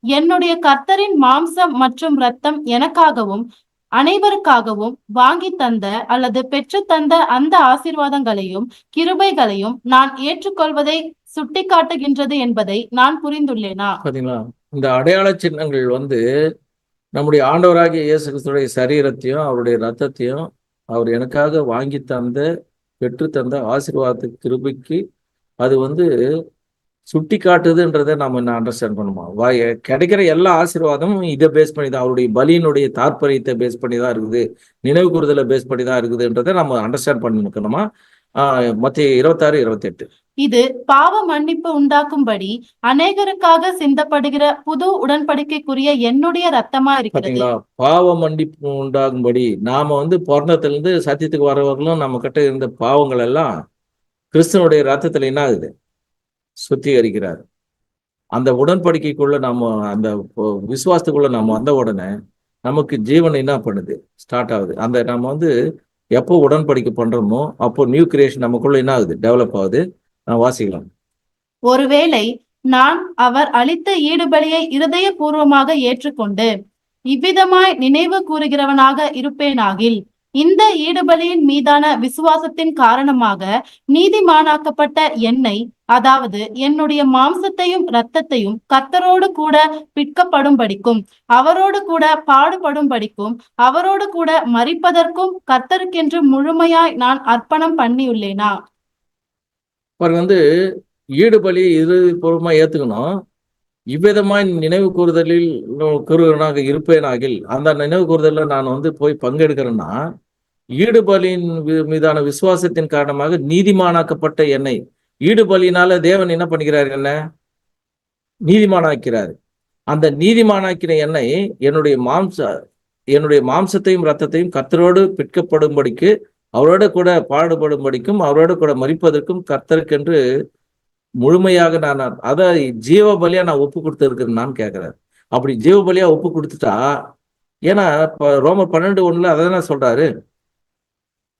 என்னுடைய கர்த்தரின் மாம்சம் மற்றும் இரத்தம் எனக்காகவும் அனைவருக்காகவும் வாங்கி தந்த அல்லது பெற்று தந்த அந்த ஆசீர்வாதங்களையும் கிருபைகளையும் நான் ஏற்றுக்கொள்வதை சுட்டி காட்டுகின்றது என்பதை நான் புரிந்துள்ளேனா? பாத்தீங்களா? இந்த அடையாள சின்னங்கள் வந்து நம்முடைய ஆண்டவராகிய இயேசு கிறிஸ்துடைய சரீரத்தையும் அவருடைய ரத்தத்தையும் அவர் எனக்காக வாங்கி தந்த பெற்று தந்த ஆசீர்வாதத்துக்கு கிருபைக்கு அது வந்து சுட்டி காட்டுதுன்றதை நம்ம என்ன அண்டர்ஸ்டாண்ட் பண்ணுமா? கிடைக்கிற எல்லா ஆசீர்வாதமும் இதை பேஸ் பண்ணி தான், அவருடைய பலியினுடைய தாற்பயத்தை பேஸ் பண்ணி தான் இருக்குது, நினைவு கூறுதலை பேஸ் பண்ணி தான் இருக்குதுன்றதை நம்ம அண்டர்ஸ்டாண்ட் பண்ணிக்கணுமா? மத்தேயு 26:28. இது பாவ மன்னிப்பு உண்டாக்கும்படி அநேகருக்காக சிந்தப்படுகிற புது உடன்படிக்கைக்குரிய என்னுடைய ரத்தமா இருக்கிறது. பாத்தீங்களா? பாவ மன்னிப்பு உண்டாகும்படி நாம வந்து பிறந்ததுல இருந்து சத்தியத்துக்கு வரவர்களும் நம்ம கிட்ட இருந்த பாவங்கள் எல்லாம் கிறிஸ்துவனுடைய ரத்தத்துல என்ன ஆகுது? சுத்திகரிக்கிறார். அந்த உடன்படிக்கைக்குள்ள நம்ம அந்த விசுவாசத்துக்குள்ள நம்ம வந்த உடனே நமக்கு ஜீவன் என்ன பண்ணுது? ஸ்டார்ட் ஆகுது. அந்த நம்ம வந்து எப்போ உடன்படிக்கை பண்றோமோ அப்போ நியூ கிரியேஷன் நமக்குள்ள என்ன ஆகுது? டெவலப் ஆகுது. வாசிக்கலாம். ஒருவேளை நான் அவர் அளித்த ஈடுபலியை இருதயபூர்வமாக ஏற்றுக்கொண்டு இவ்விதமாய் நினைவு கூறுகிறவனாக இருப்பேனாகில் இந்த ஈடுபலியின் மீதான விசுவாசத்தின் காரணமாக நீதிமானாக்கப்பட்ட என்னை, அதாவது என்னுடைய மாம்சத்தையும் இரத்தத்தையும் கர்த்தரோடு கூட பிற்கப்படும்படிக்கும் அவரோடு கூட பாடுபடும்படிக்கும் அவரோடு கூட மரிப்பதற்கும் கர்த்தருக்கென்று முழுமையாய் நான் அர்ப்பணம் பண்ணியுள்ளேனா? வந்து ஈடுபலி இருபூர்வமா ஏத்துக்கணும். இவ்விதமாய் நினைவு கூறுதலில் கூறுவனாக இருப்பேனாகில், அந்த நினைவு கூறுதலில் நான் வந்து போய் பங்கெடுக்கிறேன்னா, ஈடுபலியின் மீதான விசுவாசத்தின் காரணமாக நீதிமானாக்கப்பட்ட என்னை, ஈடுபலினால தேவன் என்ன பண்ணிக்கிறார்? என்ன நீதிமானாக்கிறார். அந்த நீதிமானாக்கிற என்னை என்னுடைய மாம்சத்தையும் ரத்தத்தையும் கர்த்தரோடு பிற்கப்படும்படிக்கு அவரோட கூட பாடுபடும்படிக்கும் அவரோட கூட மரிப்பதற்கும் கர்த்தருக்கென்று முழுமையாக நான் அதை ஜீவ பலியா நான் ஒப்பு கொடுத்துருக்கிறேன்னு கேட்கிறார். அப்படி ஜீவ பலியா ஒப்பு கொடுத்துட்டா, ஏன்னா இப்ப ரோமர் 12:1 அதை சொல்றாரு,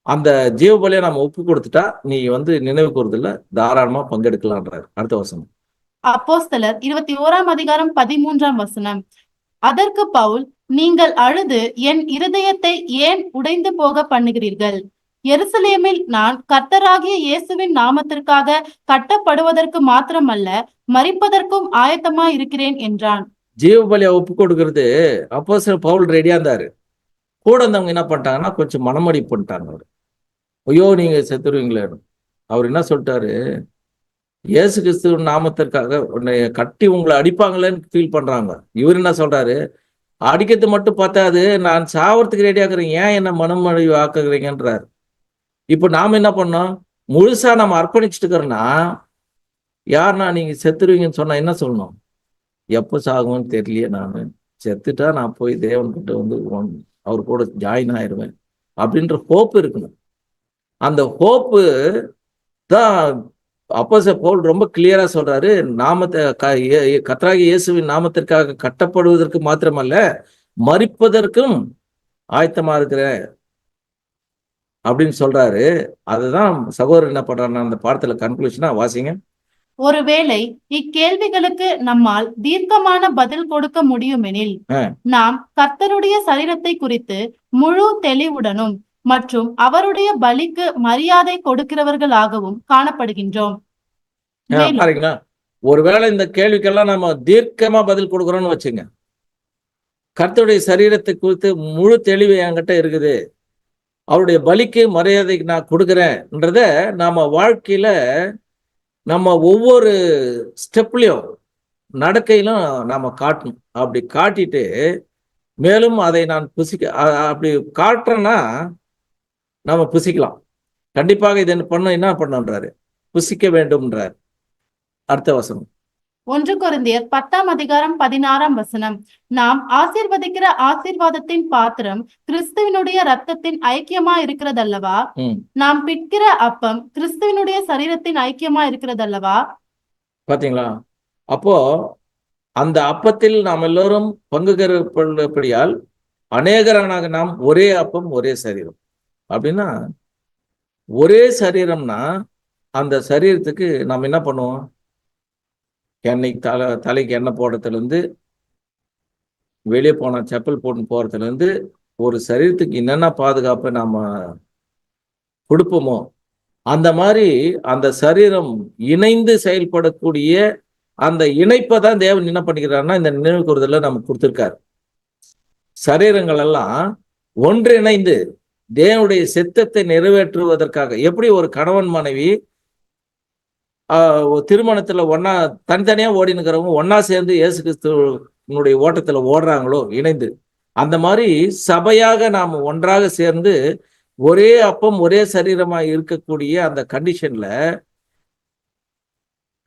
அந்த ஜீவ பலியா நம்ம ஒப்பு கொடுத்துட்டா நீ வந்து நினைவு கூறுதல்ல தாராளமா பங்கெடுக்கலான்றாரு. அடுத்த வசனம் அப்போஸ்தலர் 21:13. அதற்கு பவுல், நீங்கள் அழுது என் இருதயத்தை ஏன் உடைந்து போக பண்ணுகிறீர்கள்? எருசலேமில் நான் கர்த்தராகிய இயேசுவின் நாமத்திற்காக கட்டப்படுவதற்கு மாத்திரமல்ல மரிப்பதற்கும் ஆயத்தமாய் இருக்கிறேன் என்றான். ஜீவ பலியா ஒப்பு கொடுக்கறது அப்போஸ்தலர் பவுல் ரெடியா இருந்தாரு. கூட இருந்தவங்க என்ன பண்ணிட்டாங்கன்னா கொஞ்சம் மனமடி பண்ணிட்டாங்க. அவரு, ஐயோ நீங்க செத்துருவீங்களே. அவர் என்ன சொல்லிட்டாரு? இயேசு கிறிஸ்துவின் நாமத்திற்காக உன்னை கட்டி உங்களை அடிப்பாங்களேன்னு ஃபீல் பண்றாங்க. இவர் என்ன சொல்றாரு? அடிக்கிறது மட்டும் பார்த்தாது, நான் சாவறதுக்கு ரெடியாக்குறேன், ஏன் என்ன மனமடி ஆக்குறீங்கன்றார். இப்போ நாம என்ன பண்ணோம்? முழுசா நம்ம அர்ப்பணிச்சுட்டு இருக்கிறோம்னா, யாருன்னா நீங்க செத்துருவீங்கன்னு சொன்னா என்ன சொல்லணும்? எப்போ சாகும்னு தெரியலையே, நான் செத்துட்டா நான் போய் தேவன்கிட்ட வந்து அவர் கூட ஜாயின் ஆயிடுவேன் அப்படின்ற ஹோப் இருக்கணும். அந்த ஹோப்பு தான் அப்போஸ்தலர் பவுல் ரொம்ப கிளியரா சொல்றாரு. கர்த்தராகிய இயேசுவின் நாமத்திற்காக கட்டப்படுவதற்கு மாத்திரமல்ல மரிப்பதற்கும் ஆயத்தமா இருக்கிற அப்படின்னு சொல்றாரு. அதுதான் சகோதரர் என்ன பண்றாருன்னா அந்த பாடத்துல கன்க்ளூஷனா வாசிங்க. ஒருவேளை இக்கேள்விகளுக்கு நம்மால் தீர்க்கமான பதில் கொடுக்க முடியுமெனில் நாம் கர்த்தருடைய சரீரத்தை குறித்து முழு தெளிவுடனும் மற்றும் அவருடைய பலிக்கு மரியாதை கொடுக்கிறவர்களாகவும் காணப்படுகின்றோம். பாருங்களா, ஒருவேளை இந்த கேள்விக்கெல்லாம் நம்ம தீர்க்கமா பதில் கொடுக்குறோம்னு வச்சுங்க, கர்த்தருடைய சரீரத்தை குறித்து முழு தெளிவு என்கிட்ட இருக்குது, அவருடைய பலிக்கு மரியாதைக்கு நான் கொடுக்குறேன்றத நாம வாழ்க்கையில நம்ம ஒவ்வொரு ஸ்டெப்லையும் நடக்கையிலும் நாம காட்டணும். அப்படி காட்டிட்டு மேலும் அதை நான் அப்படி காட்டுறேன்னா நாம புசிக்கலாம். கண்டிப்பாக இதை என்ன பண்ணுன்றாரு? புசிக்க வேண்டும்ன்றார். அடுத்த வசனம் 1 கொரிந்தியர் 10:16. நாம் ஆசீர்வதிக்கிற ஆசீர்வாதத்தின் பாத்திரம் கிறிஸ்துவினுடைய ரத்தத்தின் ஐக்கியமா இருக்கிறதல்லவா? நாம் பிற்கிற அப்பம் கிறிஸ்துவினுடைய சரீரத்தின் ஐக்கியமா இருக்கிறதல்லவா? பாத்தீங்களா? அப்போ அந்த அப்பத்தில் நாம் எல்லோரும் பங்குபடியால் அநேகரானாக நாம் ஒரே அப்பம் ஒரே சரீரம். அப்படின்னா ஒரே சரீரம்னா அந்த சரீரத்துக்கு நாம் என்ன பண்ணுவோம்? எண்ணெய் தலைக்கு எண்ணெய் போடுறதுலேருந்து வெளியே போன செப்பல் போட்டு போறதுலேருந்து ஒரு சரீரத்துக்கு என்னென்ன பாதுகாப்பை நாம் கொடுப்போமோ அந்த மாதிரி அந்த சரீரம் இணைந்து செயல்படக்கூடிய அந்த இணைப்பை தான் தேவன் என்ன பண்ணிக்கிறாருன்னா இந்த நினைவு கூறுதல நமக்கு கொடுத்திருக்காரு. சரீரங்கள் எல்லாம் ஒன்றிணைந்து தேவனுடைய சித்தத்தை நிறைவேற்றுவதற்காக, எப்படி ஒரு கணவன் மனைவி திருமணத்துல ஒன்னா தனித்தனியா ஓடினுக்கிறவங்க ஒன்னா சேர்ந்து இயேசு கிறிஸ்துவனுடைய ஓட்டத்துல ஓடுறாங்களோ இணைந்து, அந்த மாதிரி சபையாக நாம் ஒன்றாக சேர்ந்து ஒரே அப்பம் ஒரே சரீரமா இருக்கக்கூடிய அந்த கண்டிஷன்ல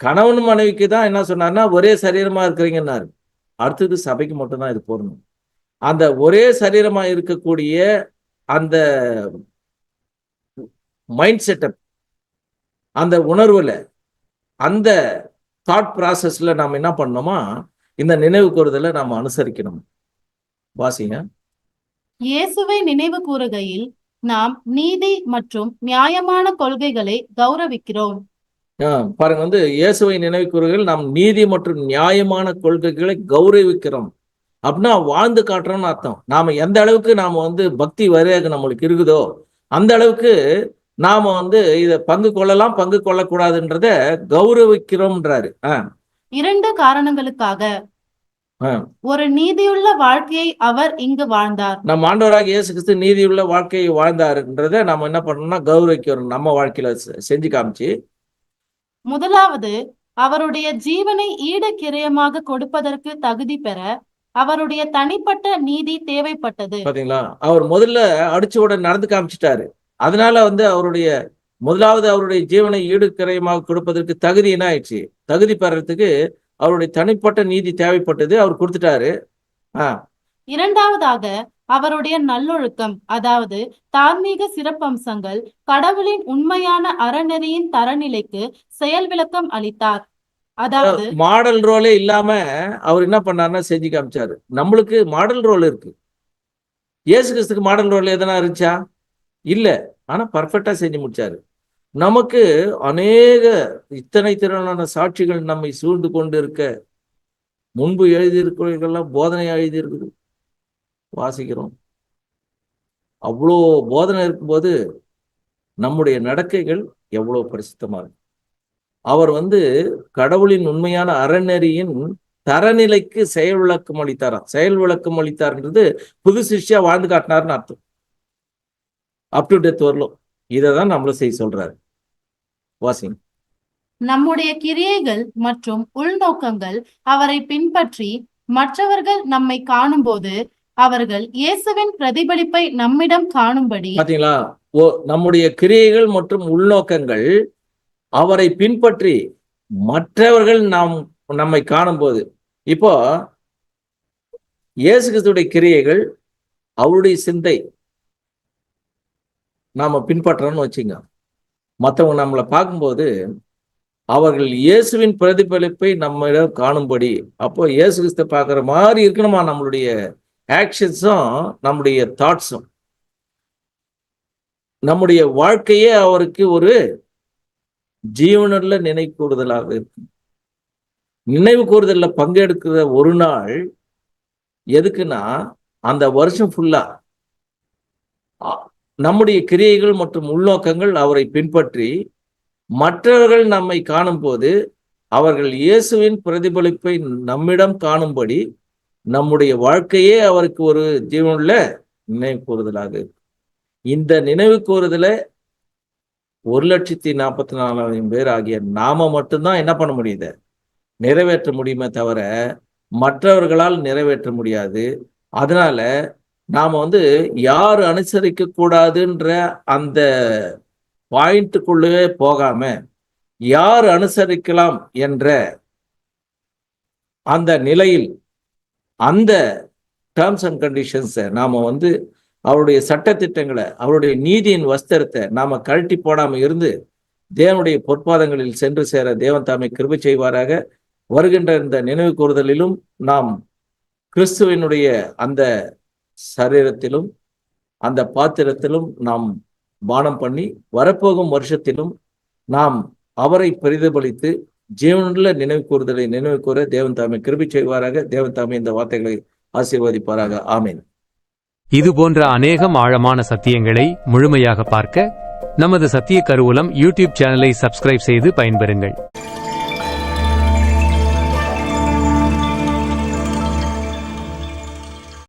கணவன் மனைவிக்கு தான் என்ன சொன்னார்னா ஒரே சரீரமா இருக்கிறீங்கன்னாரு. அடுத்தது சபைக்கு மட்டும்தான் இது போடணும். அந்த ஒரே சரீரமா இருக்கக்கூடிய அந்த மைண்ட் செட்டப், அந்த உணர்வுல, அந்த தாட் ப்ராசஸ்ல நாம் என்ன பண்ணணுமா, இந்த நினைவு கூறுதலை நாம் அனுசரிக்கணும். வாசிங்க. இயேசுவை நினைவு கூறுகையில் நாம் நீதி மற்றும் நியாயமான கொள்கைகளை கௌரவிக்கிறோம். பாருங்க, இயேசுவை நினைவு கூறுகையில் நாம் நீதி மற்றும் நியாயமான கொள்கைகளை கௌரவிக்கிறோம் அப்படின்னா வாழ்ந்து காட்டுறோம்னு அர்த்தம். நாம எந்த அளவுக்கு நாம பக்தி வரையாக நம்மளுக்கு இருக்குதோ அந்த அளவுக்கு நாம இத பங்கு கொள்ளலாம், பங்கு கொள்ளக்கூடாதுன்றத கௌரவிக்கிறோம்ன்றாரு. 2 காரணங்களுக்காக. ஒரு நீதியுள்ள வாழ்க்கையை அவர் இங்கு வாழ்ந்தார். நம்ம ஆண்டவராக இயேசு கிறிஸ்து நீதியுள்ள வாழ்க்கையை வாழ்ந்தாருன்றத நம்ம என்ன பண்ணணும்னா கௌரவிக்கிறோம், நம்ம வாழ்க்கையில செஞ்சு காமிச்சு. முதலாவது, அவருடைய ஜீவனை ஈடு கிரயமாக கொடுப்பதற்கு தகுதி பெற அவருடைய தனிப்பட்ட நீதி தேவைப்பட்டது. பாத்தீங்களா, அவர் முதல்ல அடிச்சோட நடந்து காமிச்சிட்டாரு. அதனால அவருடைய முதலாவது அவருடைய ஜீவனை ஈடு கிரயமாக கொடுப்பதற்கு தகுதி என்ன ஆயிடுச்சு, தகுதி பெறறதுக்கு அவருடைய தனிப்பட்ட நீதி தேவைப்பட்டது, அவர் கொடுத்துட்டாரு. இரண்டாவதாக, அவருடைய நல்லொழுக்கம், அதாவது தார்மீக சிறப்பம்சங்கள் கடவுளின் உண்மையான அறநெறியின் தரநிலைக்கு செயல் விளக்கம் அளித்தார். அதாவது மாடல் ரோலே இல்லாம அவர் என்ன பண்ணாருன்னா செஞ்சு காமிச்சாரு. நம்மளுக்கு மாடல் ரோல் இருக்கு. இயேசு கிறிஸ்துக்கு மாடல் ரோல் எதனா இருந்துச்சா? இல்ல. ஆனா பர்ஃபெக்டா செஞ்சு முடிச்சாரு. நமக்கு அநேக இத்தனை திரளான சாட்சிகள் நம்மை சூழ்ந்து கொண்டு இருக்க, முன்பு எழுதியிருக்கிறவர்கள்லாம் போதனை எழுதியிருக்குது, வாசிக்கிறோம். அவ்வளோ போதனை இருக்கும்போது நம்முடைய நடக்கைகள் எவ்வளவு பரிசுத்தமா இருக்கு. அவர் கடவுளின் உண்மையான அறநெறியின் தரநிலைக்கு செயல் விளக்கம் அளித்தாராம். செயல் விளக்கம் அளித்தார்ன்றது புது சிஷ்யா வாழ்ந்து காட்டினார்னு அர்த்தம். அப் டு டெத் வரலும் இதைதான் நம்மள செய்ய சொல்றாரு. வாசிங். நம்முடைய கிரியைகள் மற்றும் உள்நோக்கங்கள் அவரை பின்பற்றி மற்றவர்கள் நம்மை காணும் போது அவர்கள் இயேசுவின் பிரதிபலிப்பை நம்மிடம் காணும்படி. பாத்தீங்களா, நம்முடைய கிரியைகள் மற்றும் உள்நோக்கங்கள் அவரை பின்பற்றி மற்றவர்கள் நம்மை காணும் போது, இப்போ இயேசு கிறிஸ்துடைய கிரியைகள் அவருடைய சிந்தை நாம பின்பற்றோம்னு வச்சுங்க, மற்றவங்க நம்மளை பார்க்கும்போது அவர்கள் இயேசுவின் பிரதிபலிப்பை நம்மிடம் காணும்படி. அப்போ இயேசு கிறிஸ்து பார்க்குற மாதிரி இருக்கணுமா நம்மளுடைய ஆக்ஷன்ஸும் நம்முடைய தாட்ஸும். நம்முடைய வாழ்க்கையே அவருக்கு ஒரு ஜீவனுள்ள நினைவு கூறுதலாக இருக்கும். நினைவு கூறுதல்ல பங்கெடுக்கிற ஒரு நாள் எதுக்குன்னா, அந்த வருஷம் ஃபுல்லா நம்முடைய கிரியைகள் மற்றும் உள்நோக்கங்கள் அவரை பின்பற்றி மற்றவர்கள் நம்மை காணும் போது அவர்கள் இயேசுவின் பிரதிபலிப்பை நம்மிடம் காணும்படி நம்முடைய வாழ்க்கையே அவருக்கு ஒரு ஜீவனுள்ள நினைவு கூறுதலாக இருக்கும். இந்த நினைவு கூறுதலை 1,44,000 பேர் ஆகிய நாம மட்டும்தான் என்ன பண்ண முடியுது, நிறைவேற்ற முடியுமே தவிர மற்றவர்களால் நிறைவேற்ற முடியாது. அதனால நாம யார் அனுசரிக்க கூடாதுன்ற அந்த பாயிண்ட்டுக்குள்ளே போகாம யார் அனுசரிக்கலாம் என்ற அந்த நிலையில் அந்த டேர்ம்ஸ் அண்ட் கண்டிஷன்ஸை நாம அவருடைய சட்டத்திட்டங்களை, அவருடைய நீதியின் வஸ்திரத்தை நாம கழட்டி போடாம இருந்து தேவனுடைய பொற்பாதங்களில் சென்று சேர தேவன் தாமே கிருபை செய்வாராக. வருகின்ற இந்த நினைவு கூறுதலிலும் நாம் கிறிஸ்துவனுடைய அந்த சரீரத்திலும் அந்த பாத்திரத்திலும் நாம் பானம் பண்ணி, வரப்போகும் வருஷத்திலும் நாம் அவரை பிரதிபலித்து ஜீவனுள்ள நினைவு கூறுதலை நினைவு கூற தேவன் தாமே கிருபை செய்வாராக. தேவன் தாமே இந்த வார்த்தைகளை ஆசீர்வதிப்பாராக. ஆமீன். இது போன்ற அநேகம் ஆழமான சத்தியங்களை முழுமையாக பார்க்க நமது சத்திய கருவூலம் யூடியூப் சேனலை சப்ஸ்கிரைப் செய்து பயன்பெறுங்கள்.